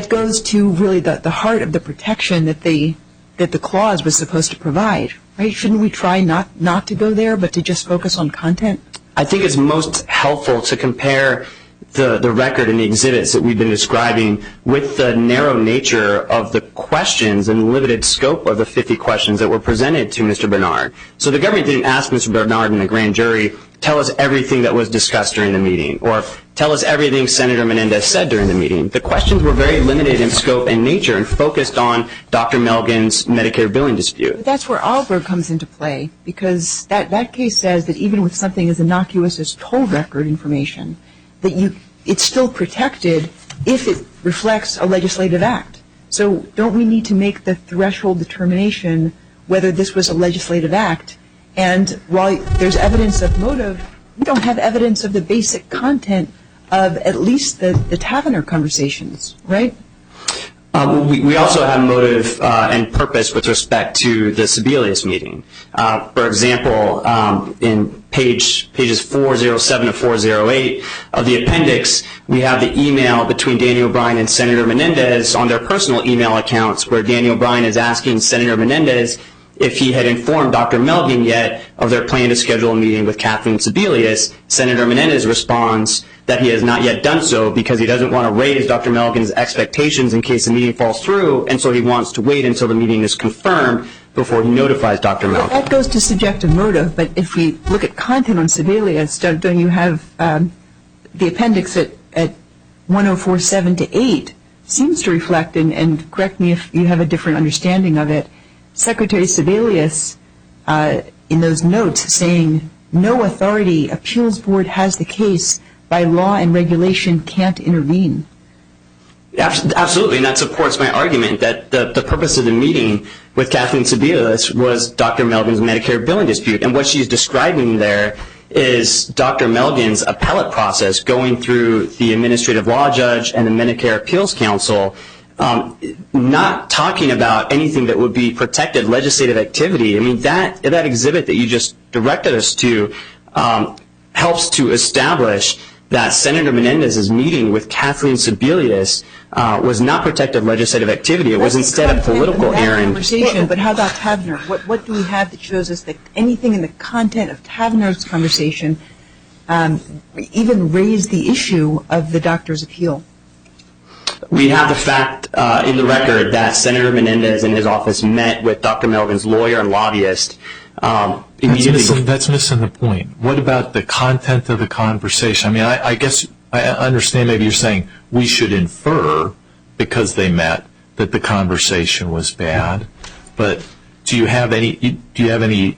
goes to really the heart of the protection that the clause was supposed to provide. Right? Shouldn't we try not to go there, but to just focus on content? I think it's most helpful to compare the record and the exhibits that we've been describing with the narrow nature of the questions and limited scope of the 50 questions that were presented to Mr. Bernard. So the government didn't ask Mr. Bernard in the grand jury, tell us everything that was discussed during the meeting, or tell us everything Senator Menendez said during the meeting. The questions were very limited in scope and nature and focused on Dr. Melgen's Medicare billing dispute. But that's where Alberg comes into play, because that case says that even with something as innocuous as toll record information, that it's still protected if it reflects a legislative act. So don't we need to make the threshold determination whether this was a legislative act? And while there's evidence of motive, we don't have evidence of the basic content of at least the Tavener conversations, right? We also have motive and purpose with respect to the Sebelius meeting. For example, in pages 407 to 408 of the appendix, we have the email between Daniel Bryan and Senator Menendez on their personal email accounts, where Daniel Bryan is asking Senator Menendez if he had informed Dr. Melgen yet of their plan to schedule a meeting with Kathleen Sebelius. Senator Menendez responds that he has not yet done so because he doesn't want to raise Dr. Melgen's expectations in case the meeting falls through, and so he wants to wait until the meeting is confirmed before he notifies Dr. Melgen. That goes to subjective motive, but if we look at content on Sebelius, don't you have the appendix at 1047 to 8 seems to reflect, and correct me if you have a different understanding of it, Secretary Sebelius in those notes saying no authority appeals board has the case, by law and regulation can't intervene. Absolutely, and that supports my argument that the purpose of the meeting with Kathleen Sebelius was Dr. Melgen's Medicare billing dispute, and what she's describing there is Dr. Melgen's appellate process going through the administrative law judge and the Medicare Appeals Council, not talking about anything that would be protected legislative activity. I mean, that exhibit that you just directed us to helps to establish that Senator Menendez's meeting with Kathleen Sebelius was not protected legislative activity. It was instead a political errand. But how about Tavener? What do we have that shows us that anything in the content of Tavener's conversation even raised the issue of the doctor's appeal? We have the fact in the record that Senator Menendez and his office met with Dr. Melgen's lawyer and lobbyist immediately. That's missing the point. What about the content of the conversation? I mean, I guess I understand maybe you're saying we should infer because they met that the conversation was bad, but do you have any,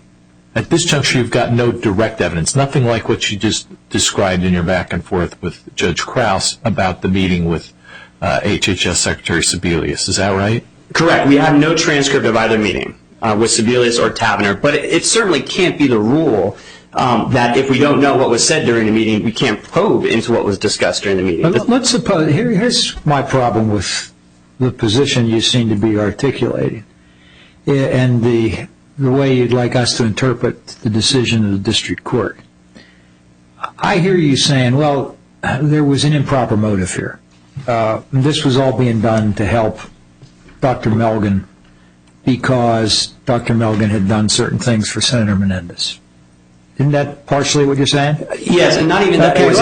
at this juncture you've got no direct evidence, nothing like what you just described in your back and forth with Judge Krause about the meeting with HHS Secretary Sebelius. Is that right? Correct. We have no transcript of either meeting with Sebelius or Tavener, but it certainly can't be the rule that if we don't know what was said during the meeting, we can't probe into what was discussed during the meeting. Let's suppose, here's my problem with the position you seem to be articulating and the way you'd like us to interpret the decision of the district court. I hear you saying, well, there was an improper motive here. This was all being done to help Dr. Melgen because Dr. Melgen had done certain things for Senator Menendez. Isn't that partially what you're saying? Yes, and not even that. Okay, it was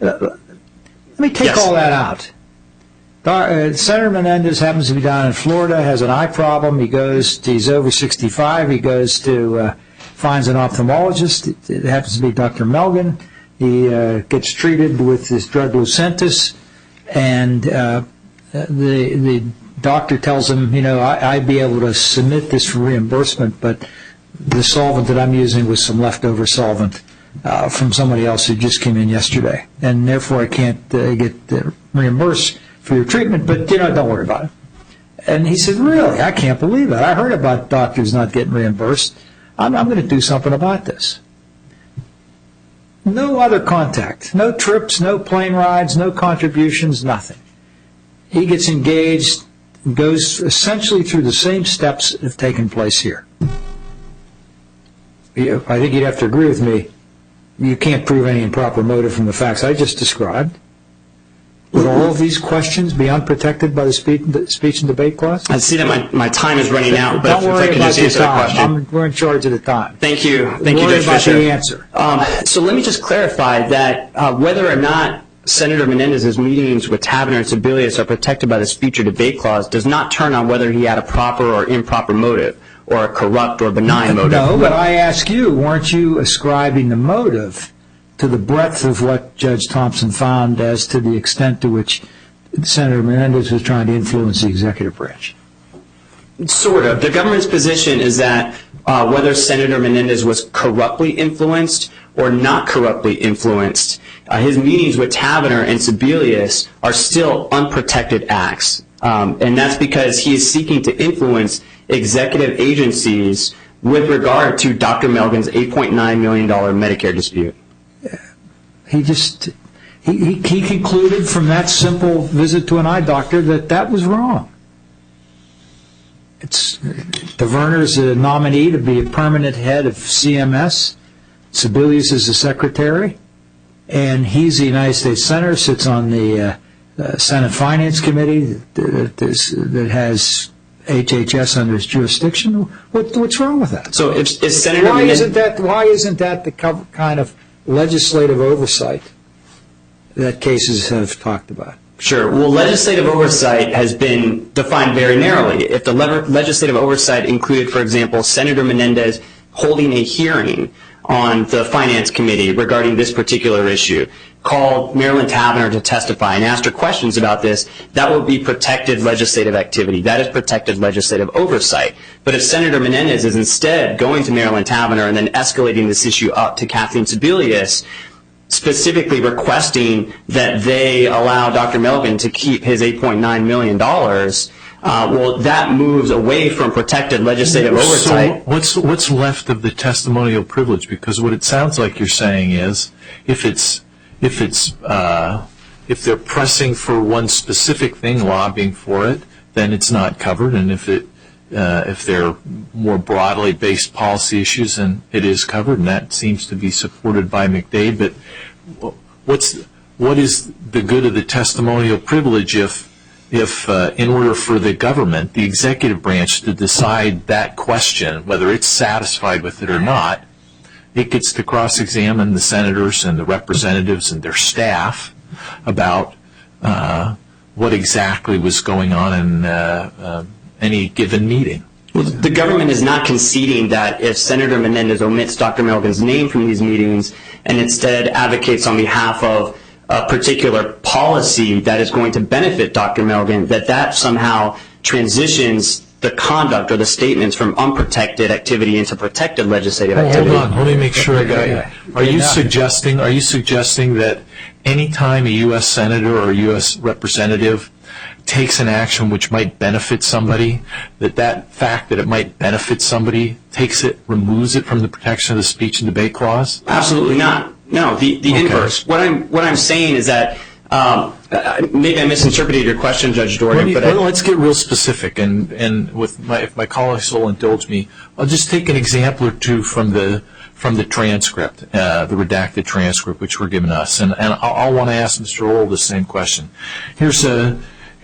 let me take Yes. all that out. Senator Menendez happens to be down in Florida, has an eye problem. He's over 65. He goes to, finds an ophthalmologist. It happens to be Dr. Melgen. He gets treated with this drug Lucentis, and the doctor tells him, I'd be able to submit this for reimbursement, but the solvent that I'm using was some leftover solvent from somebody else who just came in yesterday, and therefore I can't get reimbursed for your treatment, but don't worry about it. And he said, really? I can't believe it. I heard about doctors not getting reimbursed. I'm going to do something about this. No other contact, no trips, no plane rides, no contributions, nothing. He gets engaged, goes essentially through the same steps that have taken place here. I think you'd have to agree with me. You can't prove any improper motive from the facts I just described. Would all of these questions be unprotected by the speech and debate clause? I see that my time is running out, but Don't if I worry could about just the answer that question. time. We're in charge of the time. Thank you. Thank Don't you, worry Judge about Fischer. the answer. So let me just clarify that whether or not Senator Menendez's meetings with Tavenner and Sebelius are protected by the speech or debate clause does not turn on whether he had a proper or improper motive or a corrupt or benign motive. No, but I ask you, weren't you ascribing the motive to the breadth of what Judge Thompson found as to the extent to which Senator Menendez was trying to influence the executive branch? Sort of. The government's position is that whether Senator Menendez was corruptly influenced or not corruptly influenced, his meetings with Tavenner and Sebelius are still unprotected acts. And that's because he is seeking to influence executive agencies with regard to Dr. Melgen's $8.9 million Medicare dispute. He concluded from that simple visit to an eye doctor that was wrong. Taverner's a nominee to be a permanent head of CMS. Sebelius is the secretary, and he's a United States Senator, sits on the Senate Finance Committee that has HHS under its jurisdiction. What's wrong with that? So if Senator Why Menendez... isn't that the kind of legislative oversight that cases have talked about? Sure. Well, legislative oversight has been defined very narrowly. If the legislative oversight included, for example, Senator Menendez holding a hearing on the Finance Committee regarding this particular issue, called Marilyn Tavenner to testify and asked her questions about this, that would be protected legislative activity. That is protected legislative oversight. But if Senator Menendez is instead going to Marilyn Tavenner and then escalating this issue up to Kathleen Sebelius, specifically requesting that they allow Dr. Melgen to keep his $8.9 million, well, that moves away from protected legislative oversight. So what's left of the testimonial privilege? Because what it sounds like you're saying is, if they're pressing for one specific thing, lobbying for it, then it's not covered. And if they're more broadly based policy issues, then it is covered, and that seems to be supported by McDade. But what is the good of the testimonial privilege if in order for the government, the executive branch, to decide that question, whether it's satisfied with it or not, it gets to cross-examine the senators and the representatives and their staff about what exactly was going on in any given meeting? Well, the government is not conceding that if Senator Menendez omits Dr. Melgen's name from these meetings and instead advocates on behalf of a particular policy that is going to benefit Dr. Melgen, that somehow transitions the conduct or the statements from unprotected activity into protected legislative activity. Hold on, let me make sure I got you. Are you suggesting that any time a U.S. senator or a U.S. representative takes an action which might benefit somebody, that fact that it might benefit somebody removes it from the protection of the speech and debate clause? Absolutely not. No, the inverse. What I'm saying is that maybe I misinterpreted your question, Judge Jordan. Let's get real specific, and if my colleagues will indulge me, I'll just take an example or two from the transcript, the redacted transcript which were given us, and I'll want to ask Mr. Ohl the same question. Here's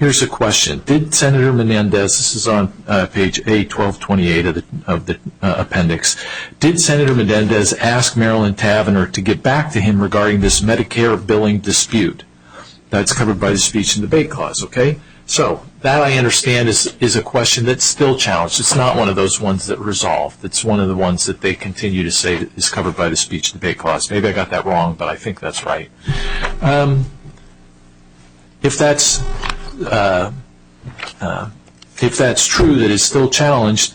Here's a question. Did Senator Menendez, this is on page A1228 of the appendix, did Senator Menendez ask Marilyn Tavenner to get back to him regarding this Medicare billing dispute? That's covered by the speech and debate clause, okay? So that I understand is a question that's still challenged. It's not one of those ones that resolved. It's one of the ones that they continue to say is covered by the speech and debate clause. Maybe I got that wrong, but I think that's right. If that's true, that it's still challenged,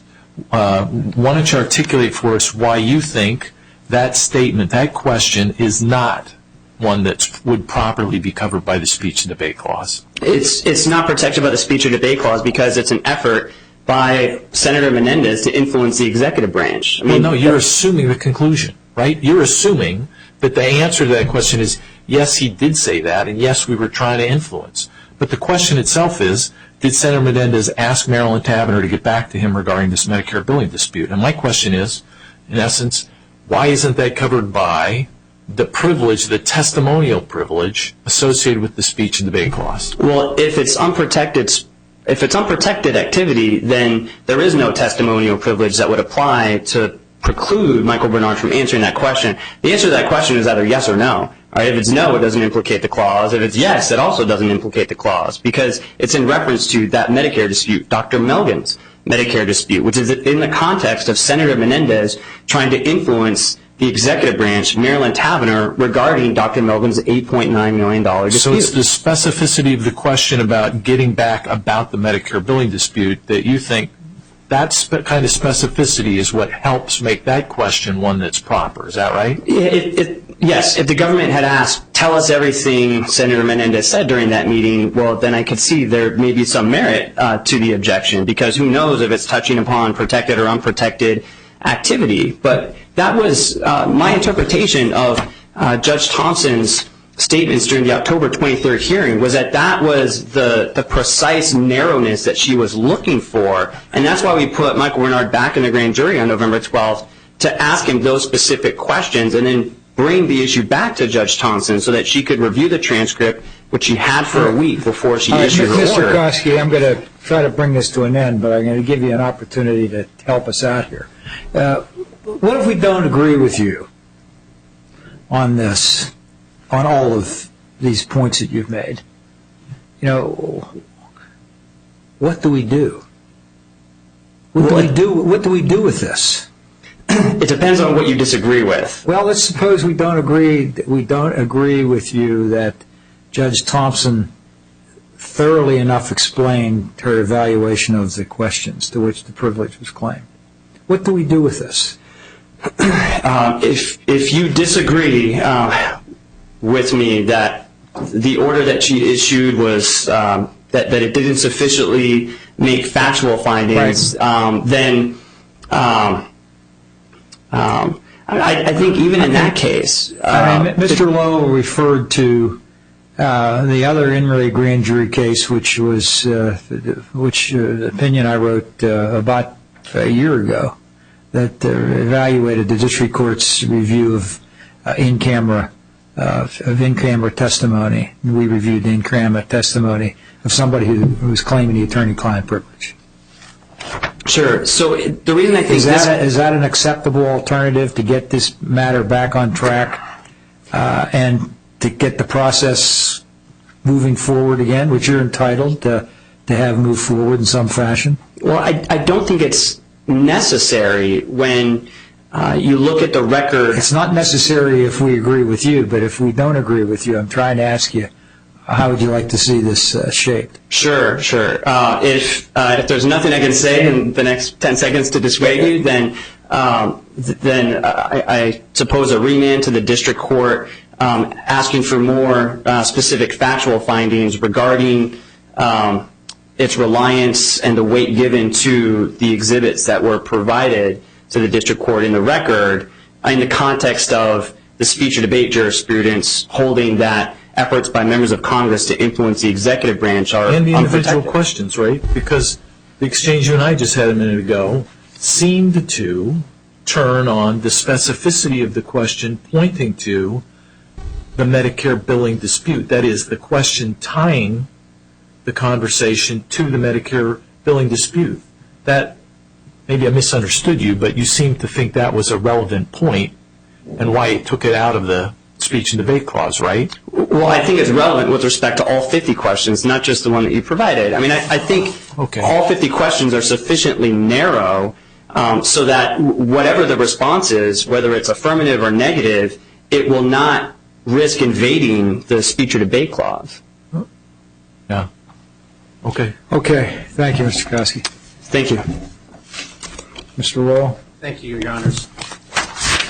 why don't you articulate for us why you think that statement, that question, is not one that would properly be covered by the speech and debate clause? It's not protected by the speech or debate clause because it's an effort by Senator Menendez to influence the executive branch. Well, no, you're assuming the conclusion, right? You're assuming that the answer to that question is, yes, he did say that, and yes, we were trying to influence. But the question itself is, did Senator Menendez ask Marilyn Tavenner to get back to him regarding this Medicare billing dispute? And my question is, in essence, why isn't that covered by the privilege, the testimonial privilege associated with the speech and debate clause? Well, if it's unprotected activity, then there is no testimonial privilege that would apply to preclude Michael Bernard from answering that question. The answer to that question is either yes or no. Right? If it's no, it doesn't implicate the clause. If it's yes, it also doesn't implicate the clause because it's in reference to that Medicare dispute, Dr. Melgen's Medicare dispute, which is in the context of Senator Menendez trying to influence the executive branch, Marilyn Tavenner, regarding Dr. Melgen's $8.9 million dispute. So it's the specificity of the question about getting back about the Medicare billing dispute that you think that kind of specificity is what helps make that question one that's proper. Is that right? Yes. If the government had asked, tell us everything Senator Menendez said during that meeting, well, then I could see there may be some merit to the objection because who knows if it's touching upon protected or unprotected activity. But that was my interpretation of Judge Thompson's statements during the October 23rd hearing was that was the precise narrowness that she was looking for. And that's why we put Michael Bernard back in the grand jury on November 12th to ask him those specific questions and then bring the issue back to Judge Thompson so that she could review the transcript, which she had for a week before she issued her Mr. order. Koski, I'm going to try to bring this to an end, but I'm going to give you an opportunity to help us out here. What if we don't agree with you on this, on all of these points that you've made? You know, what do we do? What do we do with this? It depends on what you disagree with. Well, let's suppose we don't agree with you that Judge Thompson thoroughly enough explained her evaluation of the questions to which the privilege was claimed. What do we do with this? If you disagree with me that the order that she issued was that it didn't sufficiently make factual findings, then I think even in that case, Mr. Lowe referred to the other In re grand jury case, which opinion I wrote about a year ago, that evaluated the district court's review of in-camera testimony. We reviewed the in-camera testimony of somebody who was claiming the attorney-client privilege. Sure. So the reason I think is that an acceptable alternative to get this matter back on track and to get the process moving forward again, which you're entitled to have move forward in some fashion? Well, I don't think it's necessary when you look at the record. It's not necessary if we agree with you, but if we don't agree with you, I'm trying to ask you, how would you like to see this shaped? Sure. If there's nothing I can say in the next 10 seconds to dissuade you, then I suppose a remand to the district court asking for more specific factual findings regarding its reliance and the weight given to the exhibits that were provided to the district court in the record in the context of the speech or debate jurisprudence holding that efforts by members of Congress to influence the executive branch are and the individual unprotected. questions, right? Because the exchange you and I just had a minute ago seemed to turn on the specificity of the question pointing to the Medicare billing dispute. That is, the question tying the conversation to the Medicare billing dispute. That, maybe I misunderstood you, but you seem to think that was a relevant point and why it took it out of the speech and debate clause, right? Well, I think it's relevant with respect to all 50 questions, not just the one that you provided. I mean, I think all 50 questions are sufficiently narrow so that whatever the response is, whether it's affirmative or negative, it will not risk invading the speech or debate clause. Yeah. Okay. Okay, thank you, Mr. Kosky. Thank you. Mr. Royal? Thank you, Your Honors.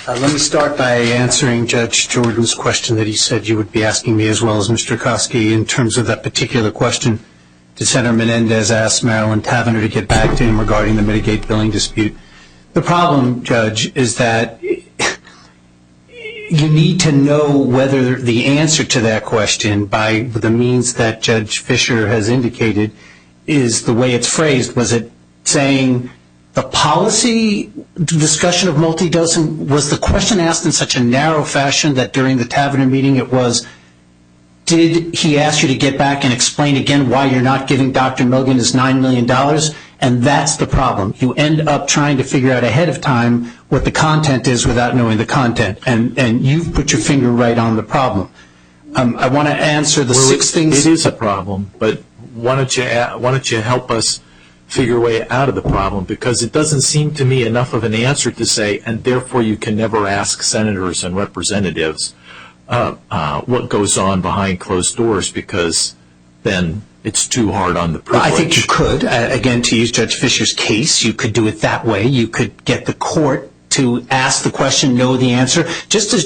Let me start by answering Judge Jordan's question that he said you would be asking me as well as Mr. Kosky in terms of that particular question. Did Senator Menendez ask Marilyn Tavenner to get back to him regarding the mitigate billing dispute? The problem, Judge, is that you need to know whether the answer to that question by the means that Judge Fisher has indicated is the way it's phrased. Was it saying the policy discussion of multi-dosing, was the question asked in such a narrow fashion that during the Tavenner meeting it was, did he ask you to get back and explain again why you're not giving Dr. Milligan his $9 million? And that's the problem. You end up trying to figure out ahead of time what the content is without knowing the content. And you've put your finger right on the problem. I want to answer the six things. It is a problem, but why don't you help us figure a way out of the problem, because it doesn't seem to me enough of an answer to say, and therefore you can never ask senators and representatives what goes on behind closed doors, because then it's too hard on the privilege. I think you could. Again, to use Judge Fisher's case, you could do it that way. You could get the court to ask the question, know the answer, just as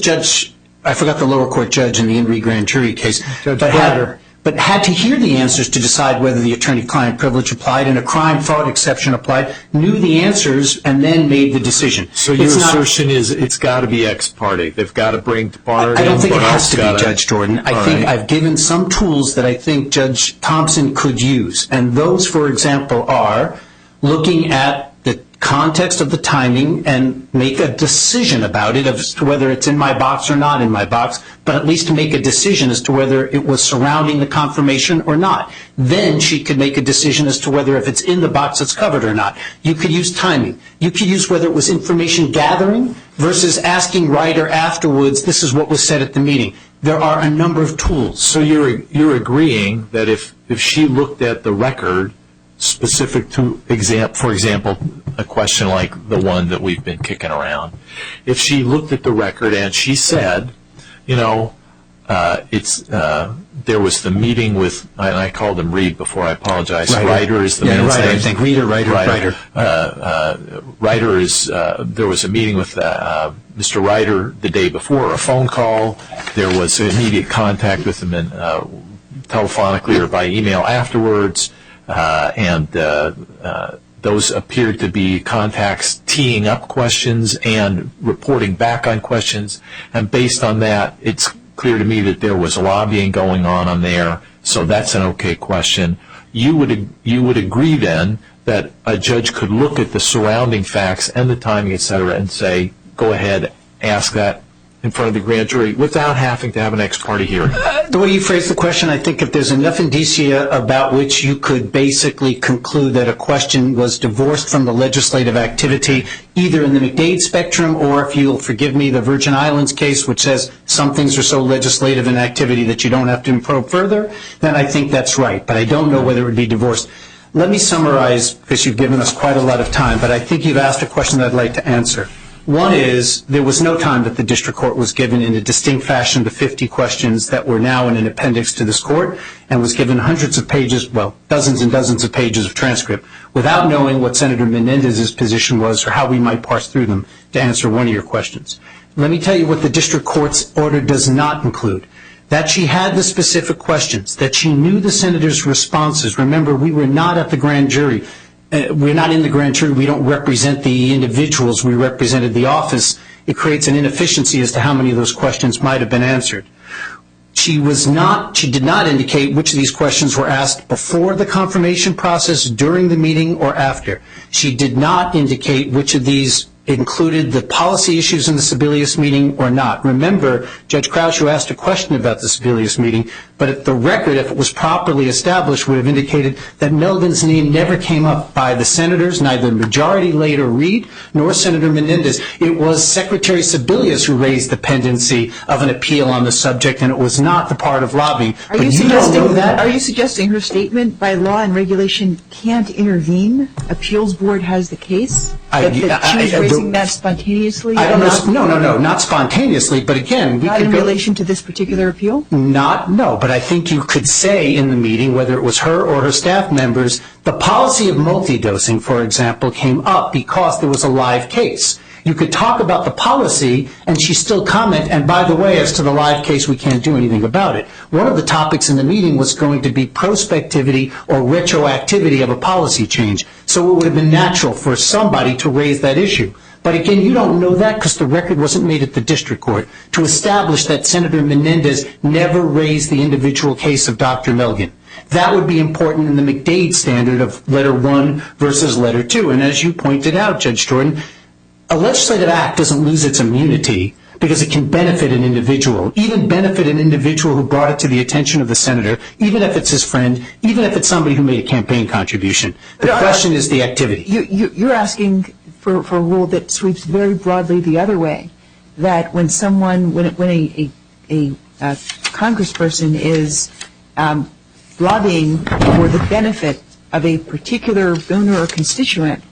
I forgot the lower court judge in the Henry grand jury case, but had to hear the answers to decide whether the attorney-client privilege applied and a crime-fraud exception applied, knew the answers, and then made the decision. So your assertion is it's got to be ex parte. They've got to bring Bard in. I don't think it has to be, Judge Jordan. I think I've given some tools that I think Judge Thompson could use, and those, for example, are looking at the context of the timing and make a decision about it as to whether it's in my box or not in my box, but at least to make a decision as to whether it was surrounding the confirmation or not. Then she could make a decision as to whether if it's in the box it's covered or not. You could use timing. You could use whether it was information gathering versus asking Ryder afterwards, this is what was said at the meeting. There are a number of tools. So you're agreeing that if she looked at the record specific to, for example, a question like the one that we've been kicking around, if she looked at the record and she said, there was the meeting with, I called him Reed before, I apologize. Ryder is the man's name. I think Ryder. Ryder is, there was a meeting with Mr. Ryder the day before, a phone call. There was immediate contact with him telephonically or by email afterwards. And those appeared to be contacts teeing up questions and reporting back on questions. And based on that, it's clear to me that there was lobbying going on there. So that's an okay question. You would agree then that a judge could look at the surrounding facts and the timing, et cetera, and say, go ahead, ask that in front of the grand jury without having to have an ex parte hearing. The way you phrase the question, I think if there's enough indicia about which you could basically conclude that a question was divorced from the legislative activity, either in the McDade spectrum or, if you'll forgive me, the Virgin Islands case, which says some things are so legislative in activity that you don't have to probe further, then I think that's right. But I don't know whether it would be divorced. Let me summarize, because you've given us quite a lot of time, but I think you've asked a question that I'd like to answer. One is, there was no time that the district court was given in a distinct fashion the 50 questions that were now in an appendix to this court, and was given hundreds of pages, well, dozens and dozens of pages of transcript, without knowing what Senator Menendez's position was or how we might parse through them to answer one of your questions. Let me tell you what the district court's order does not include. That she had the specific questions, that she knew the senator's responses. Remember, we were not at the grand jury. We're not in the grand jury. We don't represent the individuals. We represented the office. It creates an inefficiency as to how many of those questions might have been answered. She did not indicate which of these questions were asked before the confirmation process, during the meeting, or after. She did not indicate which of these included the policy issues in the Sebelius meeting or not. Remember, Judge Crouch, you asked a question about the Sebelius meeting. But the record, if it was properly established, would have indicated that Melvin's name never came up by the senators, neither Majority Leader Reid nor Senator Menendez. It was Secretary Sebelius who raised the pendency of an appeal on the subject, and it was not the part of lobbying. Are But you you don't know that? Are you suggesting her statement by law and regulation can't intervene? Appeals board has the case? That she was raising that spontaneously? I don't and know. No, not spontaneously, but again, we Not could in go. relation to this particular appeal? No, but I think you could say in the meeting, whether it was her or her staff members, the policy of multi-dosing, for example, came up because there was a live case. You could talk about the policy and she still comment, and by the way, as to the live case, we can't do anything about it. One of the topics in the meeting was going to be prospectivity or retroactivity of a policy change. So it would have been natural for somebody to raise that issue. But again, you don't know that because the record wasn't made at the district court to establish that Senator Menendez never raised the individual case of Dr. Melgen. That would be important in the McDade standard of letter 1 versus letter 2. And as you pointed out, Judge Jordan, a legislative act doesn't lose its immunity because it can benefit an individual, even benefit an individual who brought it to the attention of the senator, even if it's his friend, even if it's somebody who made a campaign contribution. The question is the activity. You're asking for a rule that sweeps very broadly the other way, that when a congressperson is lobbying for the benefit of a particular donor or constituent,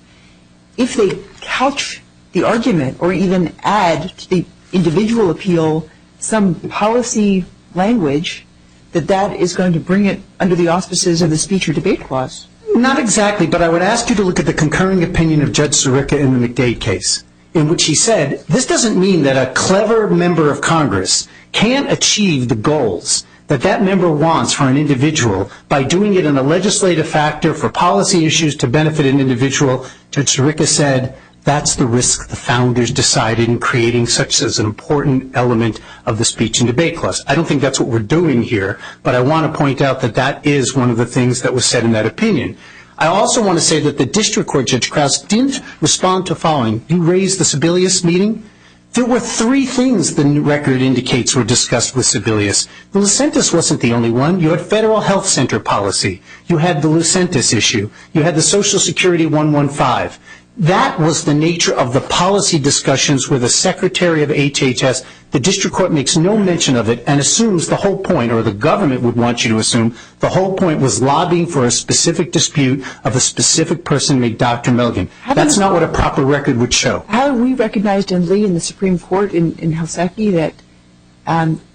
if they couch the argument or even add to the individual appeal some policy language, that is going to bring it under the auspices of the speech or debate clause. Not exactly, but I would ask you to look at the concurring opinion of Judge Sirica in the McDade case, in which he said, this doesn't mean that a clever member of Congress can't achieve the goals that that member wants for an individual by doing it in a legislative factor for policy issues to benefit an individual. Judge Sirica said, that's the risk the founders decided in creating such as an important element of the speech and debate clause. I don't think that's what we're doing here, but I want to point out that that is one of the things that was said in that opinion. I also want to say that the district court, Judge Krause, didn't respond to following. You raised the Sebelius meeting. There were 3 things the record indicates were discussed with Sebelius. The Lucentis wasn't the only one. You had federal health center policy. You had the Lucentis issue. You had the Social Security 115. That was the nature of the policy discussions with the Secretary of HHS. The district court makes no mention of it and assumes the whole point, or the government would want you to assume, the whole point was lobbying for a specific dispute of a specific person named Dr. Melgen. That's not what a proper record would show. How we recognized in Lee in the Supreme Court in Helsinki that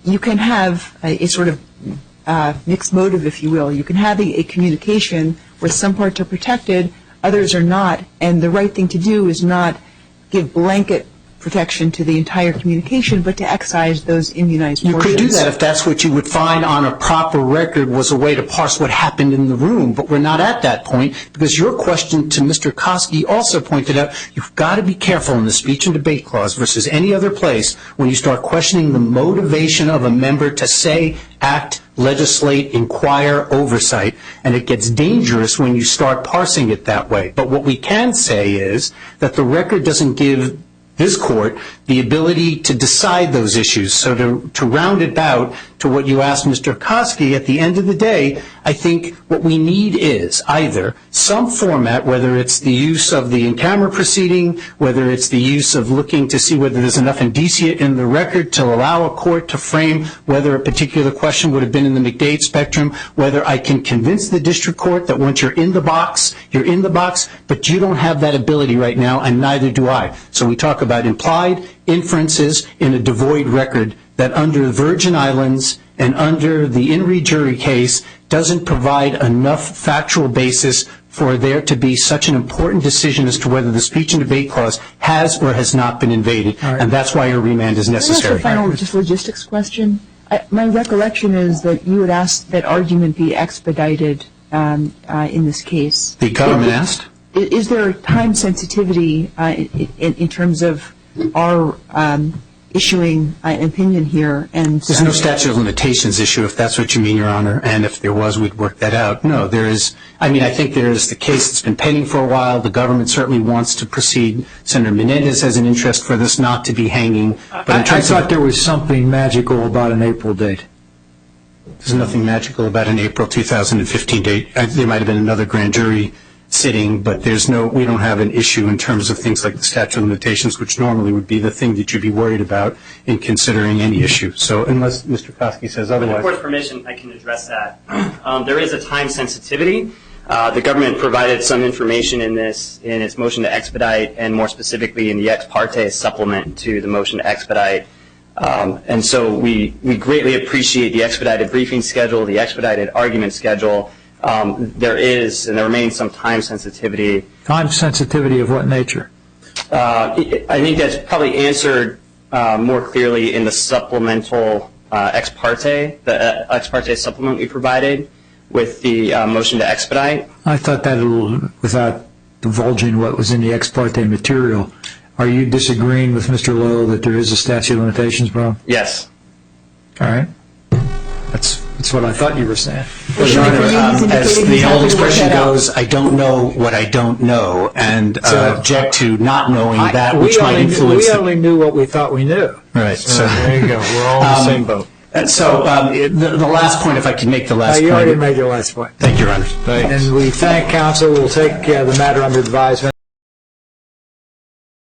you can have a sort of mixed motive, if you will. You can have a communication where some parts are protected, others are not, and the right thing to do is not give blanket protection to the entire communication, but to excise those immunized portions. You could do that if that's what you would find on a proper record was a way to parse what happened in the room, but we're not at that point because your question to Mr. Koski also pointed out you've got to be careful in the speech and debate clause versus any other place when you start questioning the motivation of a member to say, act, legislate, inquire, oversight, and it gets dangerous when you start parsing it that way. But what we can say is that the record doesn't give this court the ability to decide those issues. So to round it out to what you asked Mr. Koski, at the end of the day, I think what we need is either some format, whether it's the use of the in-camera proceeding, whether it's the use of looking to see whether there's enough indicia in the record to allow a court to frame whether a particular question would have been in the McDade spectrum, whether I can convince the district court that once you're in the box, but you don't have that ability right now, and neither do I. So we talk about implied inferences in a devoid record that under Virgin Islands and under the Inree jury case doesn't provide enough factual basis for there to be such an important decision as to whether the speech and debate clause has or has not been invaded, and that's why your remand is necessary. Can I ask a final just logistics question? My recollection is that you would ask that argument be expedited in this case. The government asked? Is there a time sensitivity in terms of our issuing an opinion here? And there's no statute of limitations issue, if that's what you mean, Your Honor, and if there was, we'd work that out. No, there is. I mean, I think there is the case that's been pending for a while. The government certainly wants to proceed. Senator Menendez has an interest for this not to be hanging. But I thought there was something magical about an April date. There's nothing magical about an April 2015 date. There might have been another grand jury sitting, but we don't have an issue in terms of things like the statute of limitations, which normally would be the thing that you'd be worried about in considering any issue. So unless Mr. Kosky says With the otherwise. court's permission, I can address that. There is a time sensitivity. The government provided some information in its motion to expedite, and more specifically in the ex parte supplement to the motion to expedite. And so we greatly appreciate the expedited briefing schedule, the expedited argument schedule. There is and there remains some time sensitivity. Time sensitivity of what nature? I think that's probably answered more clearly in the supplemental ex parte, the ex parte supplement we provided with the motion to expedite. I thought that a little, without divulging what was in the ex parte material, are you disagreeing with Mr. Lowe that there is a statute of limitations problem? Yes. All right. That's what I thought you were saying. Your Honor, He's indicating as he's the happy old to work expression that out. goes, I don't know what I don't know, and object to not knowing that which might influence We the... only knew what we thought we knew. Right. So There you go. We're all in the same boat. So the last point, if I could make the last You already point. made your last point. Thank you, Your Honor. And we thank counsel. We'll take the matter under advisement.